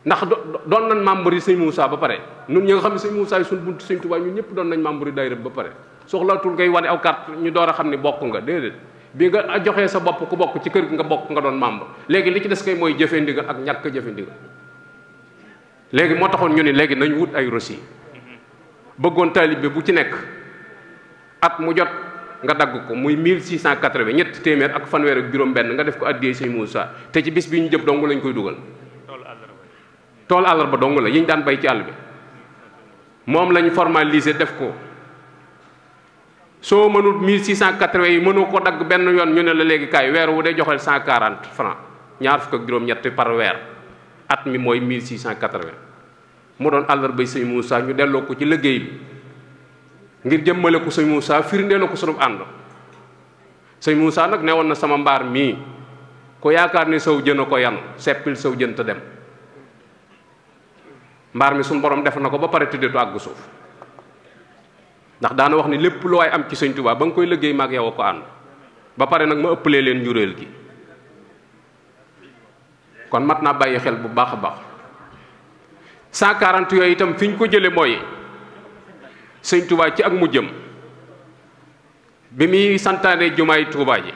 ndax doon nañ membre yi Sëñ Muusaa ba pare ñun ñi nga xam ne Sëñ Muusaa yi suñ buntu Sëñ Tuubaa ñun ñëpp doon nañ membre yi daayira ba pare soxlaatul ngay wane aw carte ñu door a xam ne bokk nga déedéet bi nga joxee sa bopp ku bokk ci kër gi nga bokk nga doon membre léegi li ci des kay mooy jëfe ndigal ak ñàkk jëfe ndigal léegi moo taxoon ñu ne léegi nañu wut ay reçu bëggoon taalibe bu ci nekk at mu jot nga dagg ko muy 1680 ñetti téeméer ak fanweer ak juróom-benn nga def ko addiyee Sëñ Muusaa te ci bis bi ñu jëm dong lañ koy dugal. tool àllarba dong la yi ñu daan bay ci àll bi moom lañ formalisé def ko soo mënul 1680 yi mënoo ko dagg benn yoon ñu ne la léegi kaay weer wu dee joxel 140 francs ñaar fukk ak juróom-ñett par weer at mi mooy 1680 mu doon àllarbay Sëñ Muusaa ñu delloo ko ci liggéey bi ngir jëmmale ko Sëñ Muusaa firndee na ko sunu ànd Sëñ Muusaa nag newoon na sama mbaar mii ko yaakaar ne saw jën a ko yan seppil saw jën te dem mbaar mi suñu borom def na ko ba pare tëddeetu àgg suuf ndax daana wax ni lépp lu waay am ci Sëñ Tuubaa ba nga koy liggéey maag yow a ko ànd ba pare nag ma ëppalee leen njuréel gi kon mat naa bàyyi xel bu baax a baax 140 yooyu itam fi ñu ko jële mooy Sëñ Tuubaa ci ak mu jëm bi muy santaane jumaay Tuubaa ji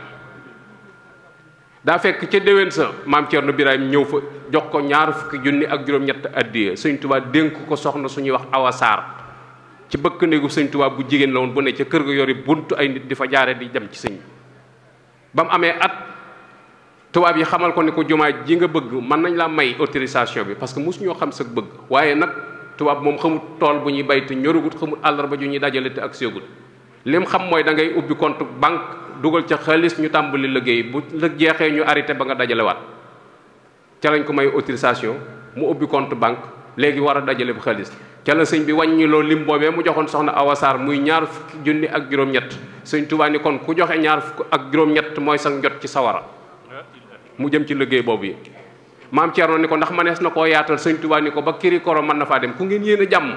daa fekk ca déwén sa maam Cerno Birahim ñëw fa jox ko ñaar fukki junni ak juróom-ñett addiya Sëñ Tuubaa dénk ko soxna suñuy wax Awa Saar ci bëkk néegu Sëñ Tuubaa bu jigéen la woon bu ne ca kër ga yori buntu ay nit di fa jaare di dem ci sëñ ba mu amee at tubaab yi xamal ko ni ko jumaa ji nga bëgg mën nañ laa may autorisation bi parce que mosu ñoo xam sa bëgg waaye nag tubaab moom xamut tool bu ñuy bay te ñorugut xamut àllarba ju ñuy dajale te ak séegut lim xam mooy da ngay ubbi compte banque dugal ca xaalis ñu tàmbali liggéey bu la jeexee ñu arrêté ba nga dajalewaat ca lañ ko may autorisation mu ubbi compte banque léegi war a dajale bu xaalis ca la sëñ bi wàññi loo lim boobee mu joxoon soxna Awa Saar muy ñaar fukki junni ak juróom-ñett Sëñ Tuubaa ni kon ku joxe ñaar fukk ak juróom-ñett mooy sax njot ci sawara mu jëm ci liggéey boobu yi maam Cerno ni ko ndax manees na koo yaatal Sëñ Tuubaa ni ko ba kiri koro mën na faa dem ku ngeen yéen a jàmm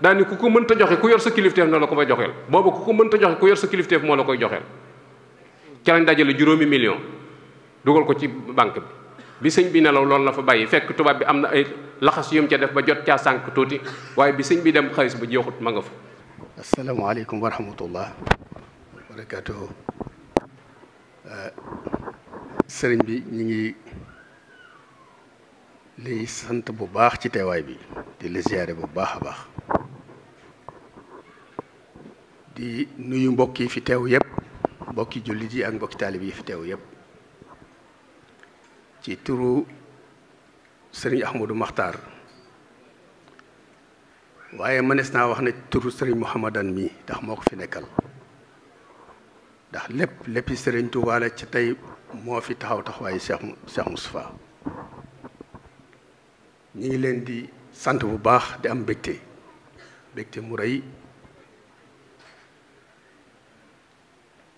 daa ni ku ko mënta joxe ku yor sa kilifteef na la ko fa joxeel boobu ku ko mënta joxe ku yor sa kilifteef moo la koy joxeel ca lañ dajale juróomi million dugal ko ci banque bi sëñ bi nelaw loolu la fa bàyyi fekk tubaab bi am na ay laxas yum ca def ba jot caa sànq tuuti waaye bi sëñ bi dem xaalis ba jeexut ma nga fa. asalaamaaleykum wa rahmatullah wa barakaatuhu. sëriñ bi ñu ngi liy sant bu baax ci teewaay bi di la ziyaare bu baax a baax di nuyu mbokk yi fi teew yépp mbokki jullit yi ak mbokki taalib yi fi teew yépp ci turu sëriñ Ahmadou Maxtaar waaye mënees naa wax ne turu sëriñ Mouhamadan mi ndax moo ko fi nekkal ndax léppi sëriñ Tuubaa la ci tey moo fi taxaw taxawaayu Cheikh Moustapha ñu ngi leen di sant bu baax di am mbégte mu rëy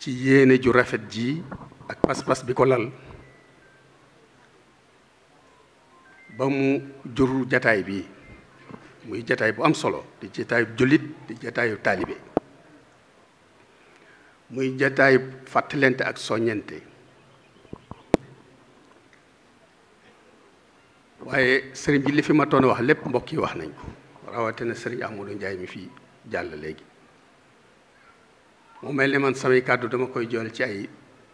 ci yéene ju rafet ji ak pas-pas bi ko lal ba mu jur jataay bi muy jataay bu am solo di jataayu jullit di jataayu taalibe muy jataayu fàttalente ak soññente waaye sëriñ bi li fi ma toon wax lépp mbokk yi wax nañ ko rawatina sëriñ Ahmadou Ndiaye mi fi jàll léegi mu mel ne man samay kàddu dama koy jool ci ay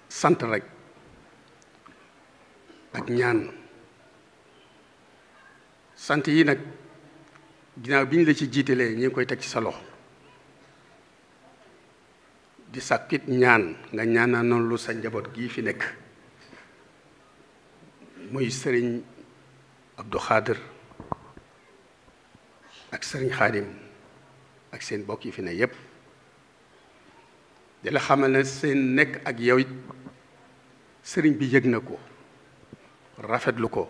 sant rek ak ñaan sant yi nag ginnaaw bi ñu la ci jiitalee ñi ngi koy teg ci sa loxo di sàkkit ñaan nga ñaanal noonu lu sa njaboot gii fi nekk muy sëriñ Abdou Khadir ak sëriñ Khadim ak seen bokk yi fi ne yépp di la xamal ne seen nekk ak yow it sëriñ bi yëg na ko rafetlu ko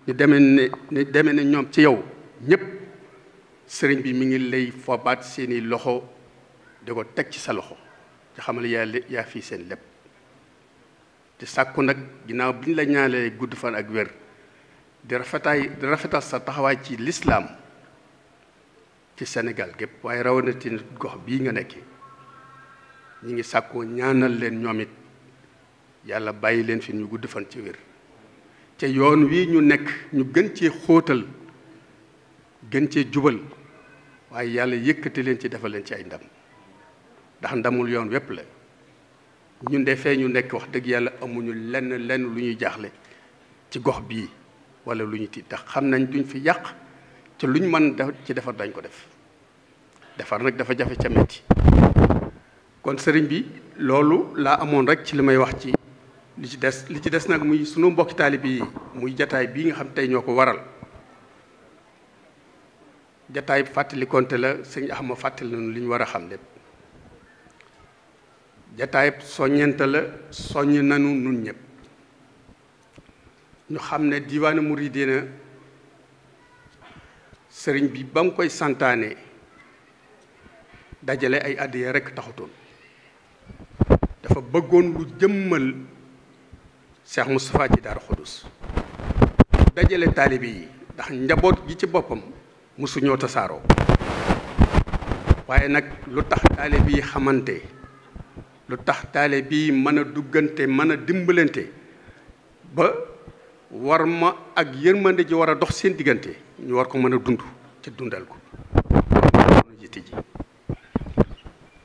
ñu demee ne ñoom ci yow ñépp sëriñ bi mi ngi lay fobaat seeni loxo di ko teg ci sa loxo ci xamal yaa fii seen lépp te sàkku nag ginnaaw bi ñu la ñaanalee gudd fan ak wér di rafetal sa taxawaay ci lislaam ci Sénégal gépp waaye rawatina gox bii nga nekkee ñi ngi sàkkoo ñaanal leen ñoom it yàlla bàyyi leen fi ñu gudd fan ci wér te yoon wi ñu nekk ñu gën cee xóotal gën cee jubal waaye yàlla yëkkati leen ci defal leen ci ay ndam ndax ndamul yoon wépp la ñun de fee ñu nekk wax dëgg yàlla amuñu lenn lu ñuy jaaxle ci gox bii wala lu ñu tiit ndax xam nañ duñ fi yàq te luñ mën ci defar dañ ko def defar nag dafa jafe ca metti kon sëriñ bi loolu laa amoon rek ci li may wax ci li ci des nag muy sunu mbokki taalibe yi muy jataay bii nga xam tey ñoo ko waral jataay fàttali konte la sëñ Axma fàttali nañu li ñu war a xam lépp jataay soññente la soññ nanu nun ñëpp ñu xam ne diwaanu Muridina sëriñ bi ba mu koy santaane dajale ay addiya rekk taxutoon dafa bëggoon lu jëmmal Cheikh Moustapha ci Daaru Xuddus dajale taalibe yi ndax njaboot gi ci boppam mosuñoo tasaaroo waaye nag lu tax taalibe yi xamante lu tax taalibe yi mën a duggante mën a dimbalante ba war ma ak yërmande ji war a dox seen diggante ñu war ko mën a dund ca dundal ko jiite ji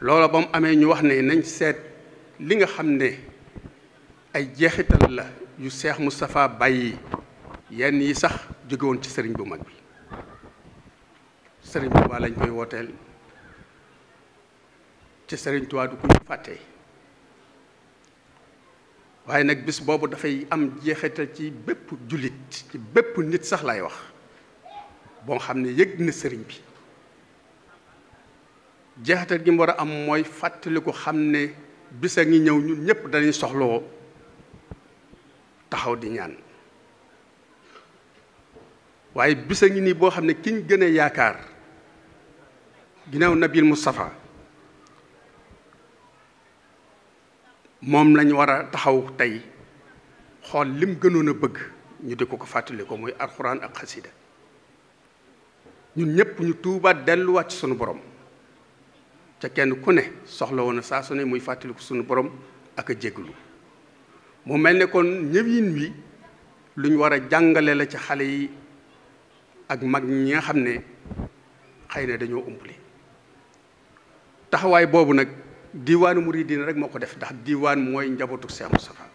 loola ba mu amee ñu wax ne nañ seet li nga xam ne ay jeexital la yu Cheikh Moustapha bàyyi yenn yi sax jóge woon ci sëriñ bu mag bi sëriñ Tuubaa lañ koy wooteel ci sëriñ Tuubaa du ko ñu fàtte waaye nag bis boobu dafay am jeexital ci bépp jullit ci bépp nit sax laay wax boo xam ne yëg na sëriñ bi jeexital gi mu war a am mooy fàttali ko xam ne bis a ngi ñëw ñun ñëpp danañ soxloo taxaw di ñaan waaye bis a ngi nii boo xam ne kiñ gën a yaakaar ginnaaw Nabil Moustapha moom lañ war a taxaw tey xool lim gënoon a bëgg ñu di ko fàttali ko muy alxuraan ak xasida ñun ñëpp ñu tuubaat delluwaat ci sunu borom ca kenn ku ne soxla woon na saa su ne muy fàttaliku sunu borom ak a jéggalu mu mel ne kon ñëwin wi lu ñu war a jàngale la ci xale yi ak mag ñi nga xam ne xëy na dañoo umpale taxawaay boobu nag diwaanu Muridina rek moo ko def ndax diwaan mooy njabootu Cheikh Moustapha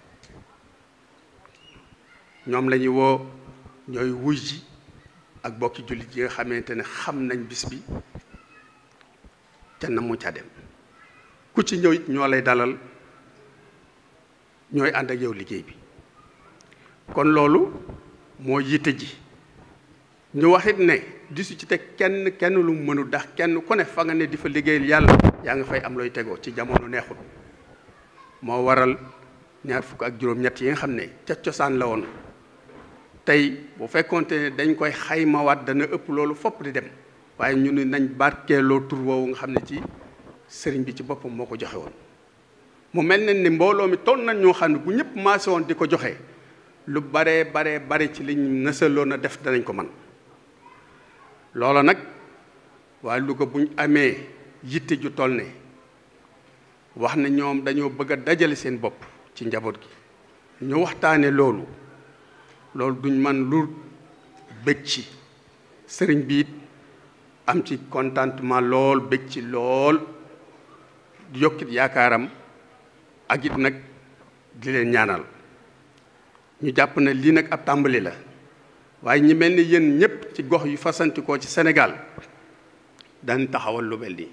ñoom la ñuy woo ñooy wuy ji ak bokki jullit yi nga xamante ne xam nañ bis bi te na mu ca dem ku ci ñëw it ñoo lay dalal ñooy ànd ak yow liggéey bi kon loolu moo yitte ji ñu waxit ne di su ci teg kenn lu mu mënul ndax kenn ku ne fa nga ne di fa liggéeyal yàlla yaa nga fay am looy tegoo ci jamono neexul moo waral 26 yi nga xam ne ca cosaan la woon tey bu fekkoonte ne dañ koy xaymawaat dana ëpp loolu fopp di dem waaye ñu ne nañ barkeeloo tur woowu nga xam ne ci sëriñ bi ci boppam moo ko joxe woon mu mel ne ni mbooloo mi toll nañ ñoo xam ne bu ñëpp maase woon di ko joxe lu bare ci liñ nësaloon a def danañ ko man loola nag waaye Louga buñ amee yitte ju toll ne wax ne ñoom dañoo bëgg a dajale seen bopp ci njaboot gi ñu waxtaane loolu duñ man lu bëgg ci sëriñ bi it am ci contentement lool bëgg ci lool yokkit yaakaaram ak it nag di leen ñaanal ñu jàpp ne lii nag ab tàmbali la waaye ñi mel ni yéen ñëpp ci gox yu fasantikoo ci Sénégal dañ taxawal lu mel nii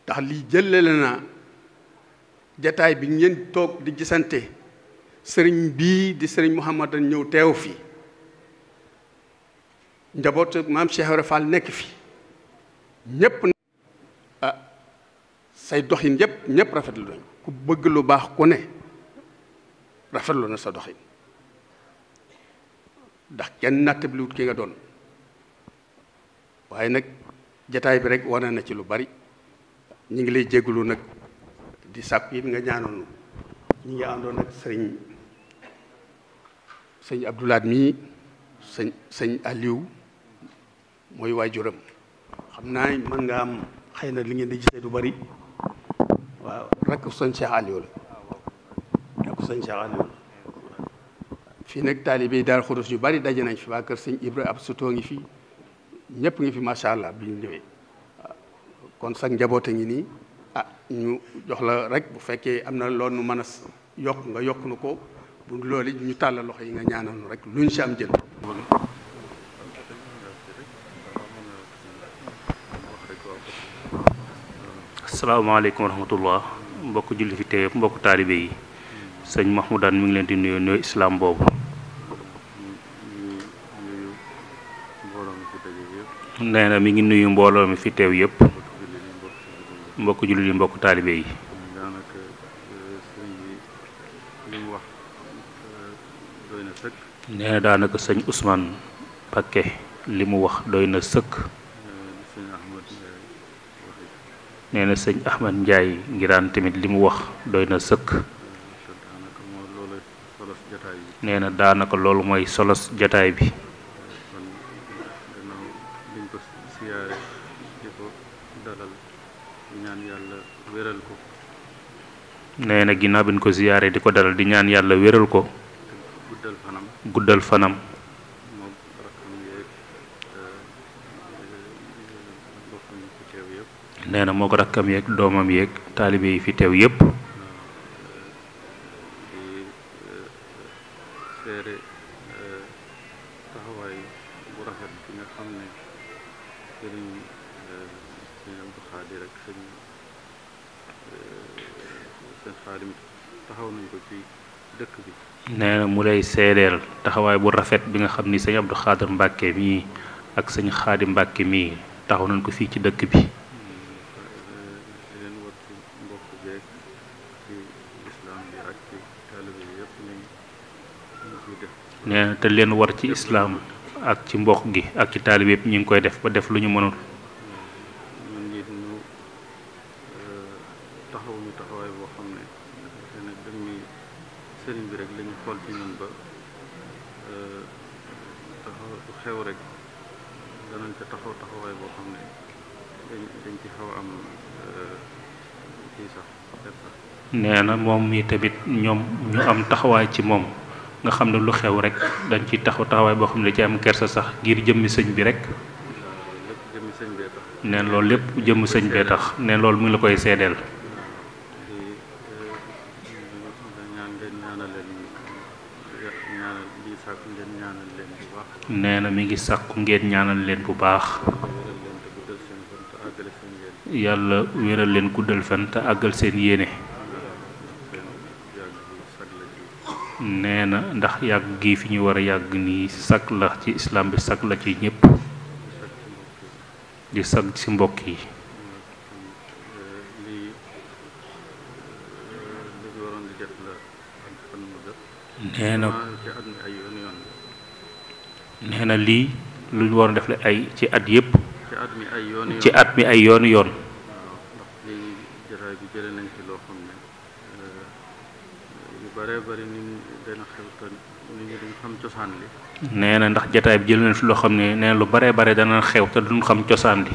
ndax lii jëlale na jataay bi ngeen toog di gisante sëriñ bii di sëriñ Mouhamadan ñëw teew fi njabootu maam Cheikh Ibra Fall nekk fi ñëpp say doxin yëpp ñëpp rafetlu nañ ku bëgg lu baax ku ne rafetlu na sa doxin ndax kenn nattabliwut ki nga doon waaye nag jataay bi rek wane na ci lu bari ñu ngi lay jégalu nag di sàkku it nga ñaanoon ñi ngi àndoon ak sëñ Abdoulaat mii sëñ Aliou mooy waajuram xam naa mën nga am xëy na li ngeen di gisee du bari waaw rakk sëñ Cheikh Aliou la rakk sëñ Cheikh Aliou la fii nag taalibe yi Daaru Xudoos yu bari daje nañ fi waa kër sëñ Ibra ab sutoo ngi fi ñëpp ngi fi macha allah bi ñu ñëwee kon sax njaboot a ngi nii ñu jox la rek bu fekkee am na loolu nu mën a yokk nga yokk nu ko bu loolu ñu tàllal loxo yi nga ñaanal nu rek luñ si am jël. asalaamaaleykum wa rahmatullah mbokk julli fi teew mbokk taalibe yi sëñ Mahmoudane mi ngi leen di nuyu nuyu islam boobu. nee na mi ngi nuyu mbooloo mi fi teew yëpp mbokk jullit yi mbokk taalibe yi. nee na daanaka sëñ Ousmane Pakke li mu wax doy na sëkk. nee na sëñ Ahmad Ndiaye ngiraan tamit li mu wax doy na sëkk. nee na daanaka loolu mooy solos jataay bi. nee na ginnaaw bi ñu ko ziyaare di ko dalal di ñaan yàlla wéral ko guddal fanam nee na moo ko rakkam yeeg doomam yeeg taalibe yi fi teew yépp nee na mu lay seedeel taxawaay bu rafet bi nga xam ni sëñ Abdou Khader Mbàkke mii ak sëñ Xaadim Mbàkke mii taxaw nañ ko fii ci dëkk bi. nee na te leen war ci islaam ak ci mbokk gi ak ci taalib yëpp ñu ngi koy def ba def lu ñu mënul. sëriñ bi rek la ñu xool ci ñun ba taxaw xew rek danañ ca taxawaay boo xam ne dañ ci xaw a am kii sax. nee na moom mi tamit ñoom ñu am taxawaay ci moom nga xam ne lu xew rek dañ ci taxawaay boo xam ne da ci am kersa sax ngir jëmmi sëñ bi rek. jëmmi sëñ bee tax. neen loolu lépp jëmmi sëñ bee tax neen loolu mu ngi la koy seedeel. nee na mi ngi sàkku ngeen ñaanal leen bu baax yàlla wéral leen guddal fan te àggal seen yéene. nee na ndax yàgg gi fi ñu war a yàgg nii sag la ci islam bi sag la ci ñëpp di sag ci mbokk yi. nee na lii lu ñu waroon def la ay ci at yëpp. ci at mi ay yoon yoon. bare bari nit ñi dana xew te nit ñi duñ xam cosaan li. nee na ndax jataay bi jël nañ fi loo xam ne nee na lu baree bare dana xew te duñ xam cosaan li.